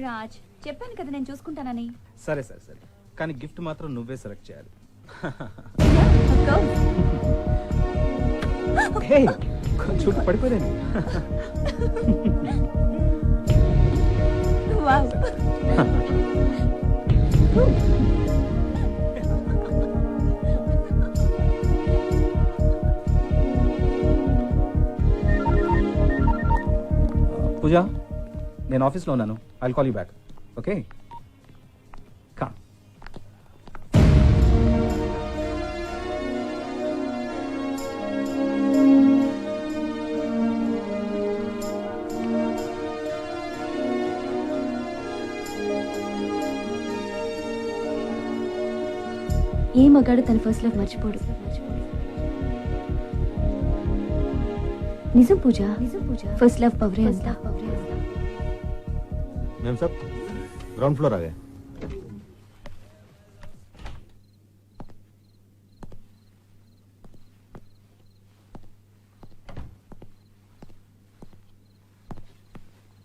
Raj, చెప్పాను కదా నేను చూసుకుంటానని. సరే సరే సరే, కానీ గిఫ్ట్ మాత్రం నువ్వే సెలెక్ట్ చేయాలి. హే, చుట్టూ పడిపోయాను. పూజ, నేను ఆఫీస్లో ఉన్నాను. I'll call you back. Okay, come. ఏ మగాడు తన ఫస్ట్ లవ్ మర్చిపోడు. నిజం పూజ, ఫస్ట్ లవ్ పవరే అంతా. मैम साहब, ग्राउंड फ्लोर आ गए.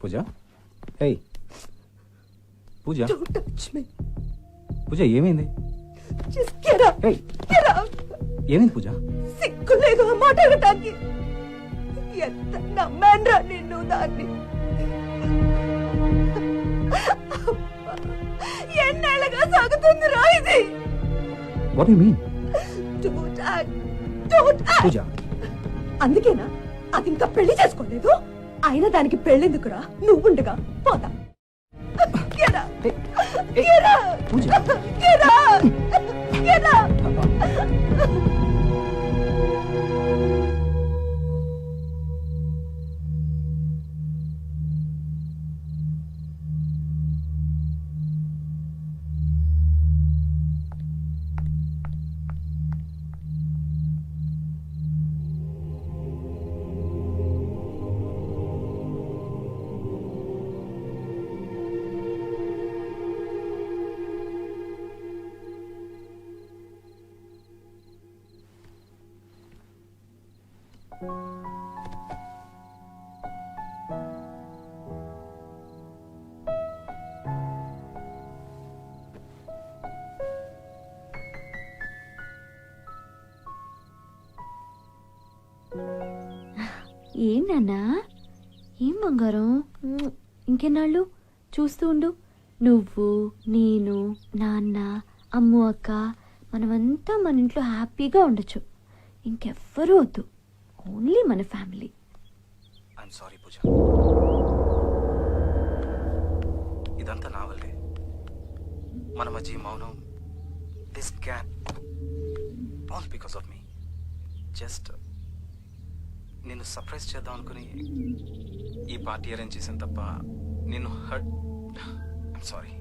పూజ, హే పూజ. Don't touch me. పూజ, ఏమైంది? Just get up. హే, Get up. ఏమైంది పూజ? సిగ్గు లేదు ఆ మాట అనటానికి. ఎంత నమ్మాన్రా నిన్ను దాన్ని. ఎన్నేళ్ళగా సాగుతుందిరా ఇది. What you mean? Don't act. Don't act. పూజ, అందుకేనా అది ఇంకా పెళ్లి చేసుకోలేదు? అయినా దానికి పెళ్ళెందుకురా? నువ్వుండగా పోతా. Get up. Get up. పూజ. Get up. Get up. ఏం నాన్నా, ఏం బంగారం, ఇంకెన్నాళ్ళు చూస్తూ ఉండు. నువ్వు, నేను, నాన్న, అమ్ము, అక్క, మనమంతా మన ఇంట్లో హ్యాపీగా ఉండొచ్చు. ఇంకెవ్వరూ వద్దు, ఓన్లీ మన ఫ్యామిలీ. ఐఎమ్ సారీ పూజ, ఇదంతా నా వల్లే. మన మధ్య మౌనం, this gap, all because of me. Just నిన్ను సర్ప్రైజ్ చేద్దాం అనుకుని ఈ పార్టీ అరేంజ్ చేశాను తప్ప నిన్ను హర్ట్. I'm sorry.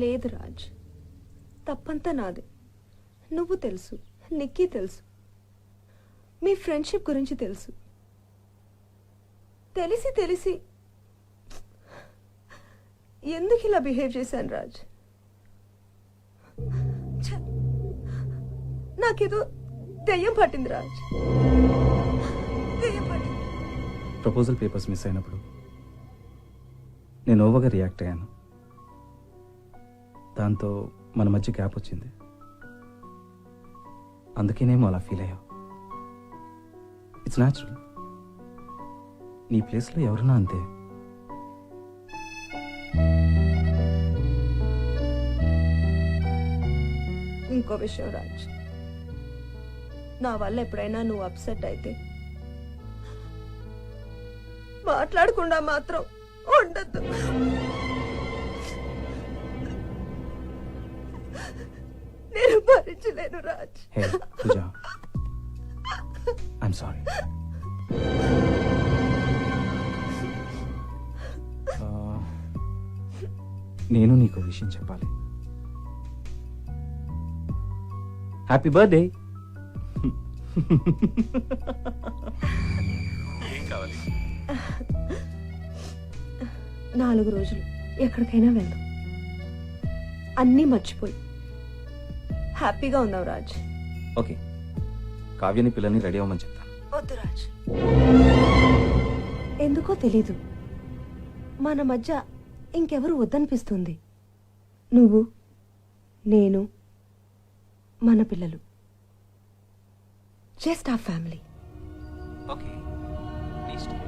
లేదు రాజ్, తప్పంతా నాదే. నువ్వు తెలుసు, నిక్కీ తెలుసు, మీ ఫ్రెండ్షిప్ గురించి తెలుసు. తెలిసి తెలిసి ఎందుకు ఇలా బిహేవ్ చేశాను రాజ్? ఛ! నాకేదో దెయ్యం పట్టింది రాజ్, దెయ్యం పట్టింది. ప్రపోజల్ పేపర్స్ మిస్ అయినప్పుడు నేను ఓవర్గా రియాక్ట్ అయ్యాను. దాంతో మన మధ్య గ్యాప్ వచ్చింది. అందుకేనేమో అలా ఫీల్ అయ్యావు. It's natural. నీ ప్లేస్లో ఎవరున్నా అంతే. ఇంకో విషయం రాజ్, నా వల్ల ఎప్పుడైనా నువ్వు అప్సెట్ అయితే మాట్లాడకుండా మాత్రం ఉండద్దు. భరించలేను రాజ్. హే పూజ, ఐఎమ్ సారీ. నేను నీకు విషయం చెప్పాలి. Happy birthday. ఏం కావాలి? 4 రోజులు ఎక్కడికైనా వెళ్దాం, అన్నీ మర్చిపోయి హ్యాపీగా ఉన్నావు రాజ్. ఓకే, కావ్యని పిల్లల్ని రెడీ అవ్వమని చెప్తాను. వద్దు రాజ్, ఎందుకో తెలీదు, మన మధ్య ఇంకెవరు వద్దనిపిస్తుంది. నువ్వు, నేను, మన పిల్లలు, జస్ట్ ఆ ఫ్యామిలీ. ఓకే, నీ ఇష్టం.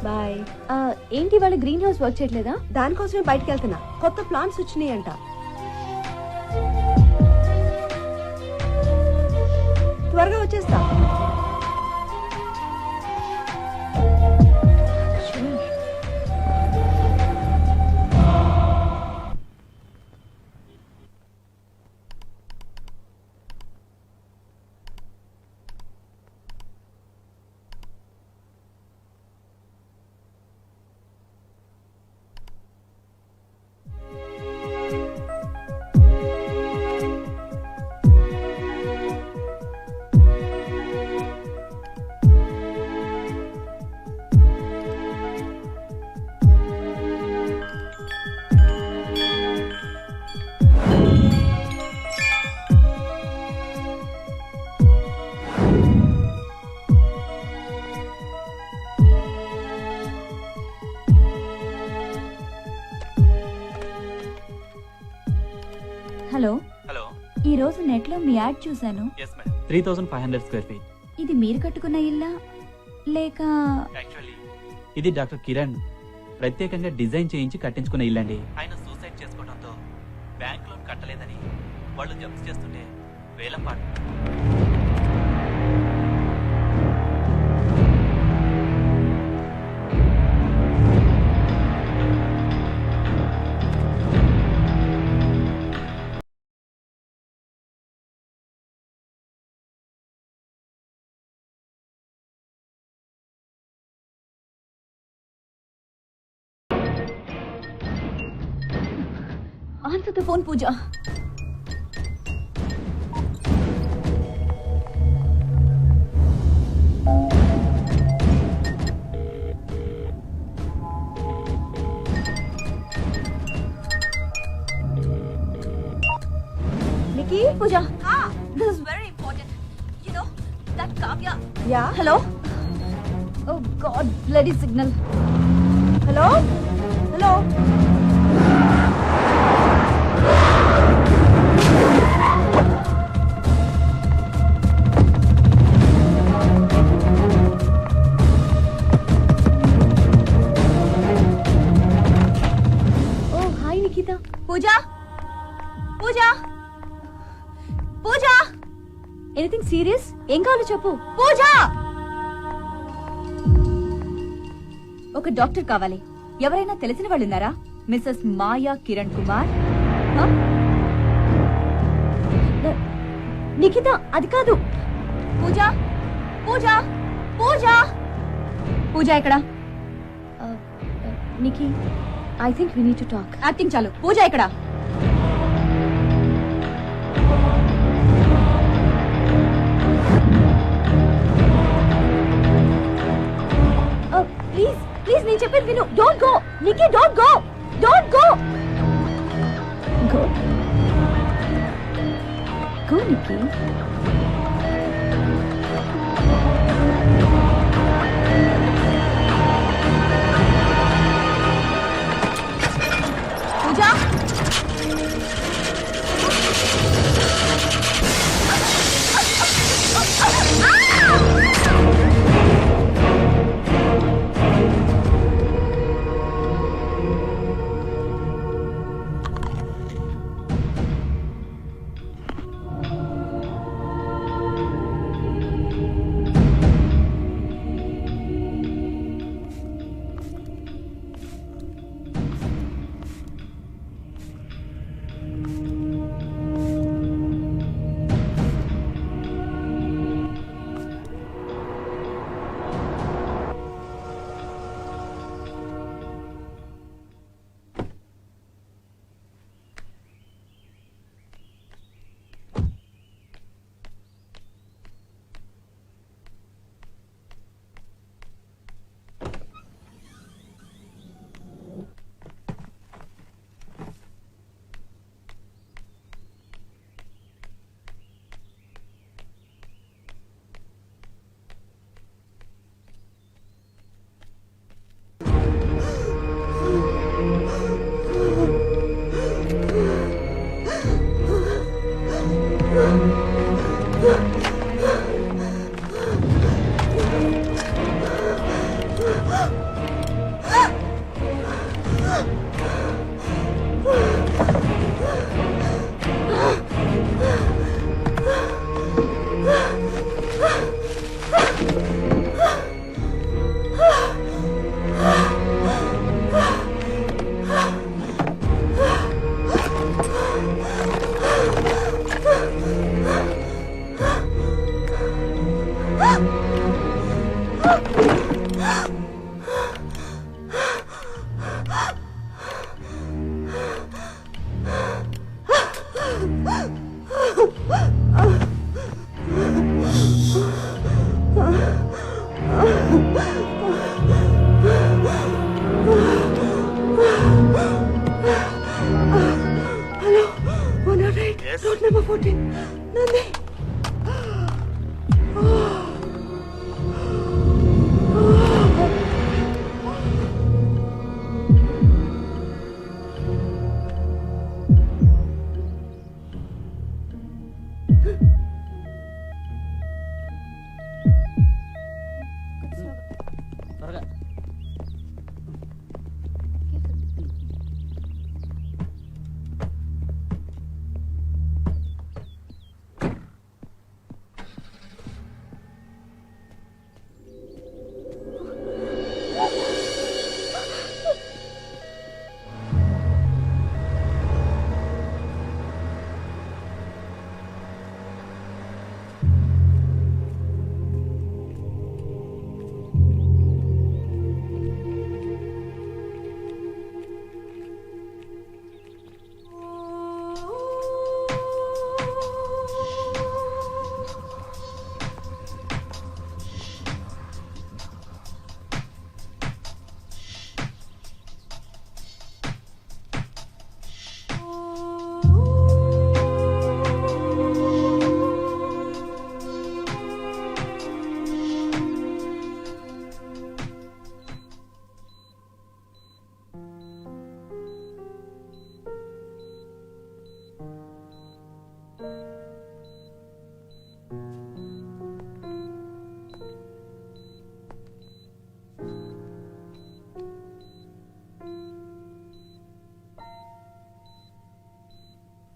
బాయ్. ఏంటి వాళ్ళ గ్రీన్ హౌస్ వర్క్ చేయట్లేదా? దానికోసమే బయటకు వెళ్తున్నా, కొత్త ప్లాన్స్ వచ్చినాయి అంట. త్వరగా వచ్చేస్తా. Hello, hello. ఈ రోజు నెట్ లో మీ యాడ్ చూశాను. Yes madam. 3500 square feet. ఇది మీరు కట్టుకున్న ఇల్లా లేక? యాక్చువల్లీ ఇది డాక్టర్ కిరణ్ ప్రత్యేకంగా డిజైన్ చేయించి కట్టించుకున్న ఇల్లండి. ఆయన సూసైడ్ చేసుకోవడంతో బ్యాంక్ లోన్ కట్టలేదని వాళ్ళు జప్తు చేస్తుంటే వేలం పాటు. Answer the phone, Pooja. Nikki? Pooja. This is very important. You know, that Kavya. Yeah? Hello? Oh God, bloody signal. Hello? Hello oh hi Nikhita. Pooja Pooja Pooja anything serious? ఏం కావాలో చెప్పు. పూజ ఒక డాక్టర్ కావాలి. ఎవరైనా తెలిసిన వాళ్ళు ఉన్నారా? మిస్సెస్ మాయా కిరణ్ కుమార్. హ? నిఖిత అది కాదు. పూజ పూజ పూజ పూజ ఎక్కడ? Nikhi I think we need to talk. Acting చాలు. పూజ ఎక్కడ? ప్లీజ్ ప్లీజ్ నేను చెప్పేది విను. Don't go Nikhi, don't go, don't go. Go go Nikhi. Pooja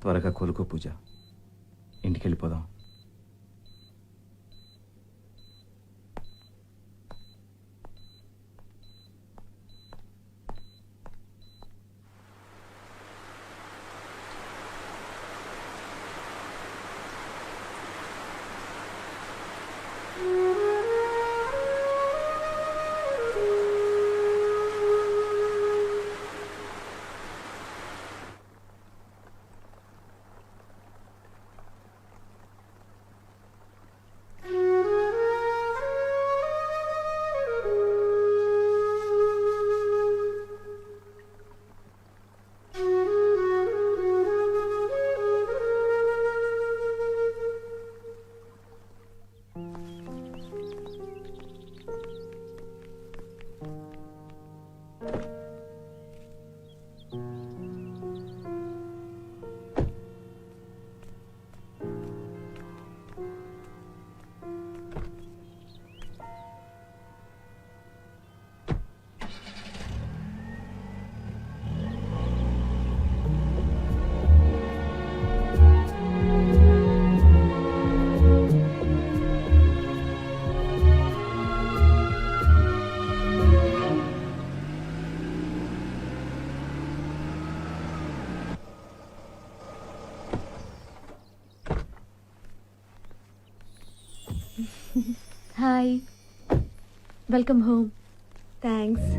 త్వరగా కోలుకో పూజ, ఇంటికి వెళ్ళిపోదాం. Hi, welcome home. థ్యాంక్స్.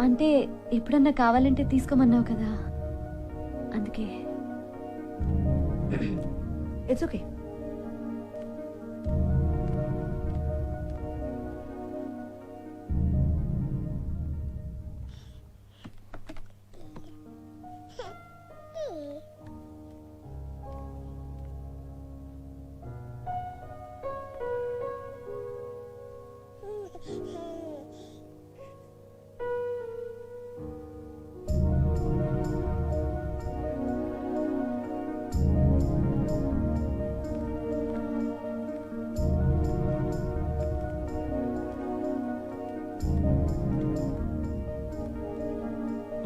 అంటే ఎప్పుడన్నా కావాలంటే తీసుకోమన్నావు కదా, అందుకే. It's okay.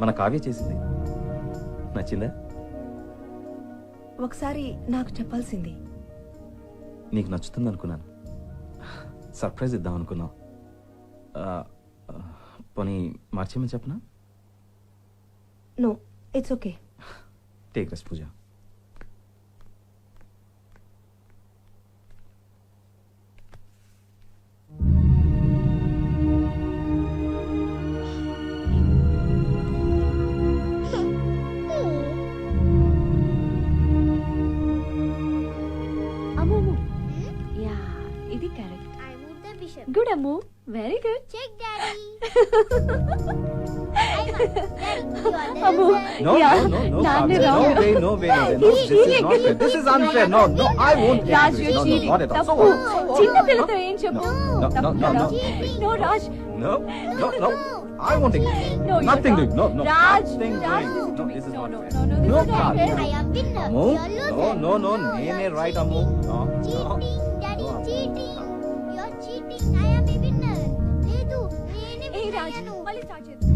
మన కావ్య చేసింది నచ్చిందా? ఒకసారి నాకు చెప్పాల్సింది. నీకు నచ్చుతుంది అనుకున్నాను, సర్ప్రైజ్ ఇద్దాం అనుకున్నాం. పోనీ మార్చేమని చెప్పనా? No, it's okay. Take rest Pooja. ఇది correct. I moved the bishop. Good Ammu, very good. Check, Daddy. Daddy, you are the Ammu, loser. No, Yeah. no, no, no, Nanu, Kavya. wrong. No way, no way, no way. No, this is not fair. This is unfair. No, no, I won't take Raj, this. No, no, cheating. not at all. తప్పు. So, చిన్న పిల్లతో ఏం చెప్పు? no, no, no, no. No, Raj. No, no, no. I won't take this. No, you're Nothing wrong. doing. No, no. Raj, Nothing Raj, doing. listen to No, me. this is No, not no, fair. no, no, this No, is not Kavya. fair. I am winner. Ammu, You are loser. no, no, no. Nene right, Ammu. No, no. Cheating, Daddy, No. cheating. You are cheating. I am a winner. లేదు, నేనే ఏ win Raj, అయ్యాను. మళ్ళీ start చేద్దాం.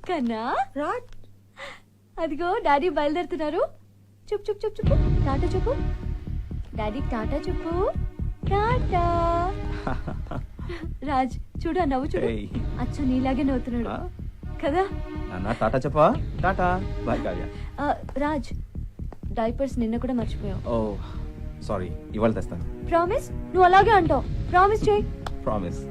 కన్నా, rot. అదిగో daddy బయలుదేరుతున్నారు. చూపు చూపు చూపు చూపు, టాటా చెప్పు. డాడీ టాటా చెప్పు. టాటా. రాజ్, చూడు ఆ నవ్వు చూడు. Hey. అచ్చు నీలాగే నవ్వుతున్నాడు కదా. నాన్న టాటా చెప్పా. టాటా బాయ్ కావ్య. రాజ్, డైపర్స్ నిన్న కూడా మర్చిపోయావు. ఓ సారీ, ఇవాళ తెస్తాను. ప్రామిస్? నువ్వు అలాగే అంటావు. ప్రామిస్ చేయి. ప్రామిస్.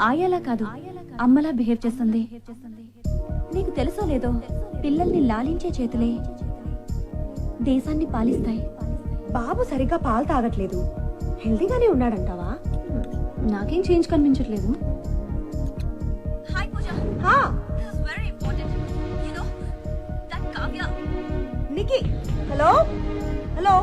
ఆయాలా కాదు, అమ్మలా బిహేవ్ చేస్తుంది. నీకు తెలుసో లేదో, పిల్లల్ని లాలించే చేతులే దేశాన్ని పాలిస్తాయి. బాబు సరిగ్గా పాలు తాగట్లేదు. హెల్దీగానే ఉన్నాడంటావా? నాకేం చేంజ్ కనిపించట్లేదు. హాయ్ పూజ. హా, this is very important. You know that Kavya. నికి, హలో హలో.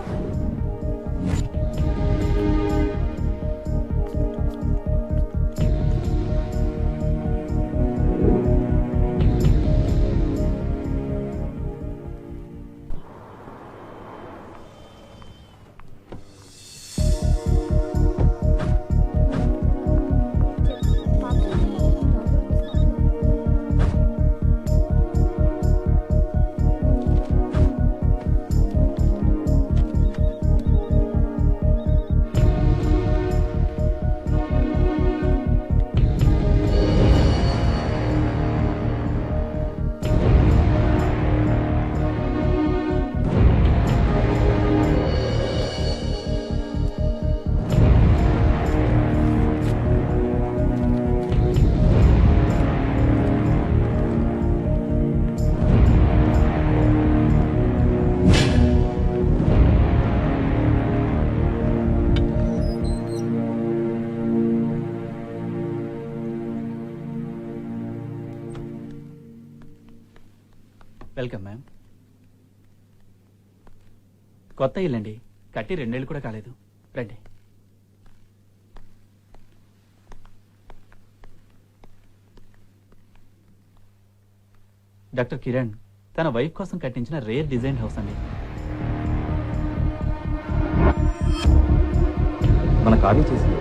Welcome ma'am. కొత్త ఇల్లండి, కట్టి 2 ఏళ్ళు కూడా కాలేదు. రండి. డాక్టర్ కిరణ్ తన వైఫ్ కోసం కట్టించిన రేర్ డిజైన్ హౌస్ అండి. మన కావ్య చేసింది.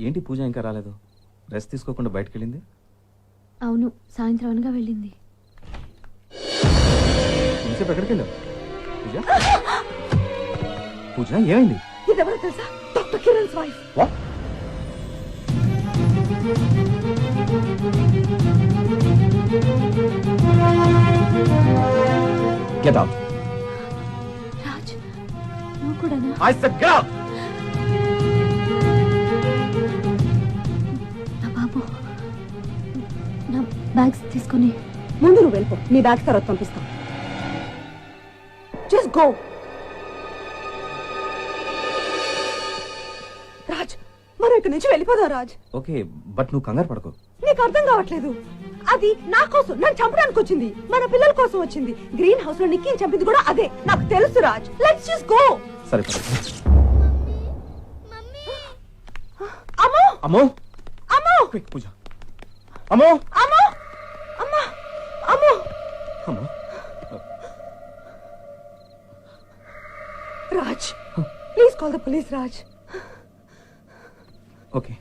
ఏంటి పూజ ఇంకా రాలేదు? రెస్ట్ తీసుకోకుండా బయటకు వెళ్ళింది? అవును, సాయంత్రం అనగా వెళ్ళింది. ఇంతసేపు ఎక్కడికి వెళ్ళావు పూజ? పూజ ఏమైంది? ఇదెవరో తెలుసా? Doctor Kiran's wife. What? Get out. Raj, నువ్వు కూడానా? I said get out. నా బాబు, నా బ్యాగ్స్ తీసుకొని. ముందు నువ్వు వెళ్ళిపో, నీ బ్యాగ్ తర్వాత పంపిస్తాం. Just go. రాజ్, మనం ఇక్కడి నుంచి వెళ్ళిపోదాం రాజ్. ఓకే, బట్ నువ్వు కంగారు పడకు. నీకు అర్థం కావట్లేదు. అది నా కోసం, నన్ను చంపడానికి వచ్చింది. మన పిల్లల కోసం వచ్చింది. గ్రీన్ హౌస్ లో నిక్కీని చంపింది కూడా అదే. నాకు తెలుసు రాజ్. Let's just go. సరే అమ్మో అమ్మో అమ్మో క్విక్ పూజ. అమ్మో అమ్మో అమ్మా అమ్మో అమ్మో. Raj, please call the police Raj. Okay.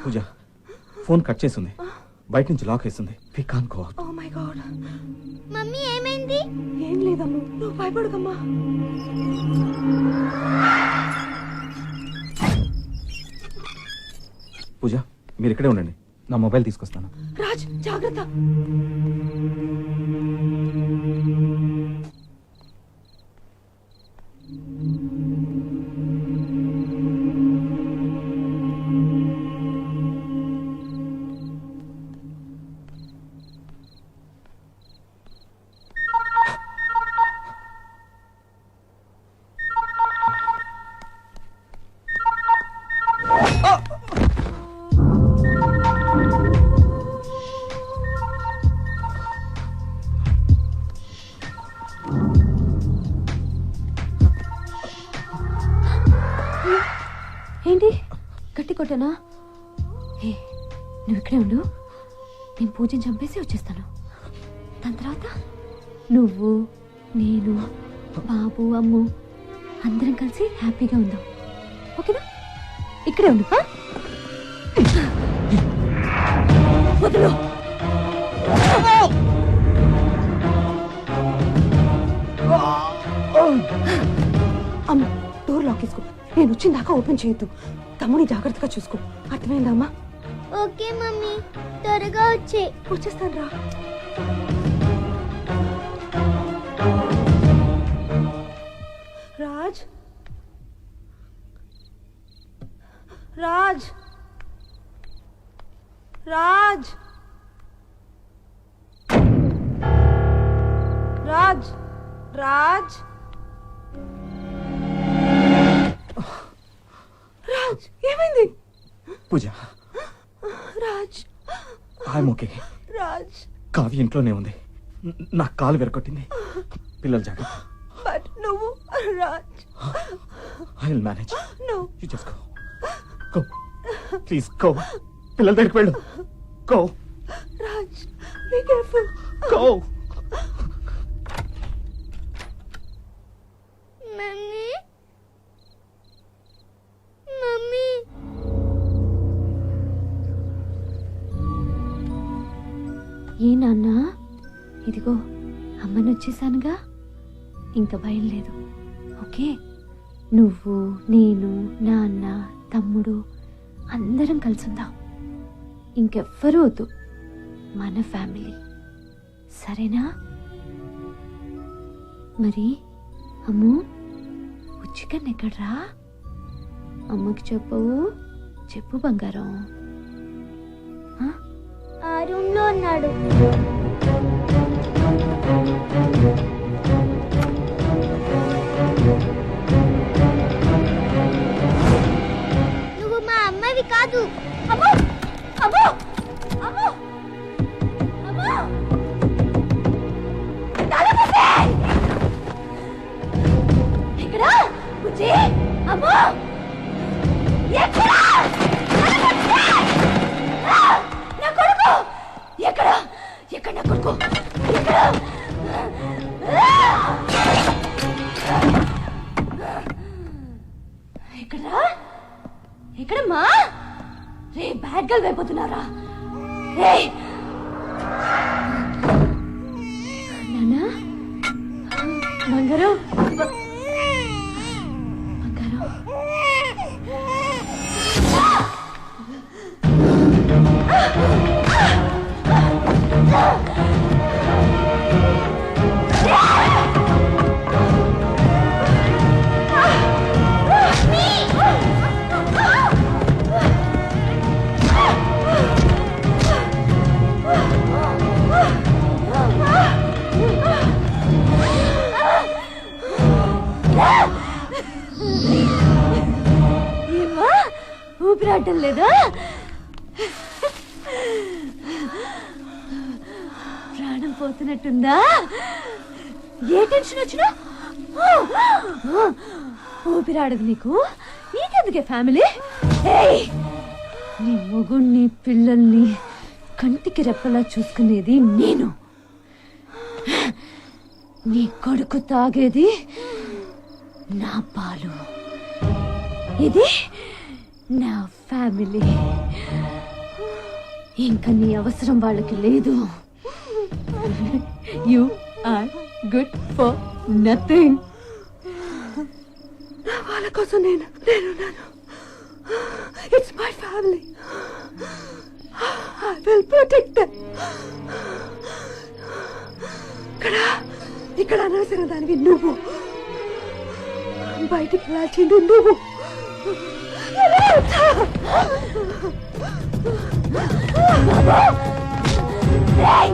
Pooja, phone cut చేసింది. బయట నుంచి లాక్ వేసింది. We can't go out. Oh my god. Mummy ఏమైంది? ఏం లేదమ్ము, నువ్వు భయపడకమ్మా. పూజ, మీరు ఇక్కడే ఉండండి, నా మొబైల్ తీసుకొస్తాను. రాజ్, జాగ్రత్త. ఏంటి గట్టి కొట్టనా? ఏ నువ్వు ఇక్కడే ఉండు, నేను పూజని చంపేసి వచ్చేస్తాను. దాని తర్వాత నువ్వు నేను బాబు అమ్ము అందరం కలిసి హ్యాపీగా ఉందాం. ఓకేనా? ఇక్కడే ఉండు. వదులు. అమ్మ డోర్ లాక్ వేసుకో. నేను వచ్చిన దాకా ఓపెన్ చేయొద్దు. తమ్ముని జాగ్రత్తగా చూసుకో. అర్థమైందమ్మా? ఓకే మమ్మీ, త్వరగా వచ్చే. వచ్చేస్తాను రా. రాజ్ రాజ్ రాజ్ రాజ్ రాజ్ రాజ్ ఏమైంది? Pooja, Raj I'm okay. రాజ్ కావ్య ఇంట్లోనే ఉంది. నా కాలు విరగొట్టింది. పిల్లలు జాగ్రత్త. బట్ నువ్వు Raj I will manage. No you just go please go. పిల్లల దగ్గరికి వెళ్ళు. Go Raj be careful. Go. Mummy mummy ఏ నాన్న, ఇదిగో అమ్మని వచ్చేసానుగా, ఇంకా భయం లేదు. ఓకే, నువ్వు నేను నాన్న తమ్ముడు అందరం కలిసుందాం. ఇంకెవ్వరూ వద్దు, మన ఫ్యామిలీ. సరేనా? మరి అమ్ము ఉచ్చికన్ ఎక్కడ్రా? అమ్మకి చెప్పవు? చెప్పు బంగారం. ఆ రూమ్ లో ఉన్నాడు. నువ్వు మా అమ్మవి కాదు. అమ్మో అమ్మో అమ్మో అమ్మో ఇక్కడ బుజ్జి. అమ్మో ఎక్కడ నా కొడుకు? ఎక్కడ ఎక్కడ నా కొడుకు? ఎక్కడ? ఎక్కడా ఎక్కడమ్మా? రే బ్యాడ్ గర్ల్ అయిపోతున్నారా? రే నానా బంగారం బంగారం. ఏమ్మా ఊపిరాటం లేదా? ప్రాణం పోతున్నట్టుందా? ఏ టెన్షన్ వచ్చినా ఊపిరాడదు నీకు. నీకెందుకే ఫ్యామిలీ? నీ మొగుణ్ణి పిల్లల్ని కంటికి రెప్పలా చూసుకునేది నేను. నీ కొడుకు తాగేది నా పాలు. ఇది నా ఫ్యామిలీ. ఇంకా నీ అవసరం వాళ్ళకి లేదు. You are good for nothing. వాళ్ళ కోసం నేను it's my family. I will protect them. ఇక్కడ అనవసర దానివి నువ్వు. బయటికి వెళ్ళాల్సింది నువ్వు. Hey!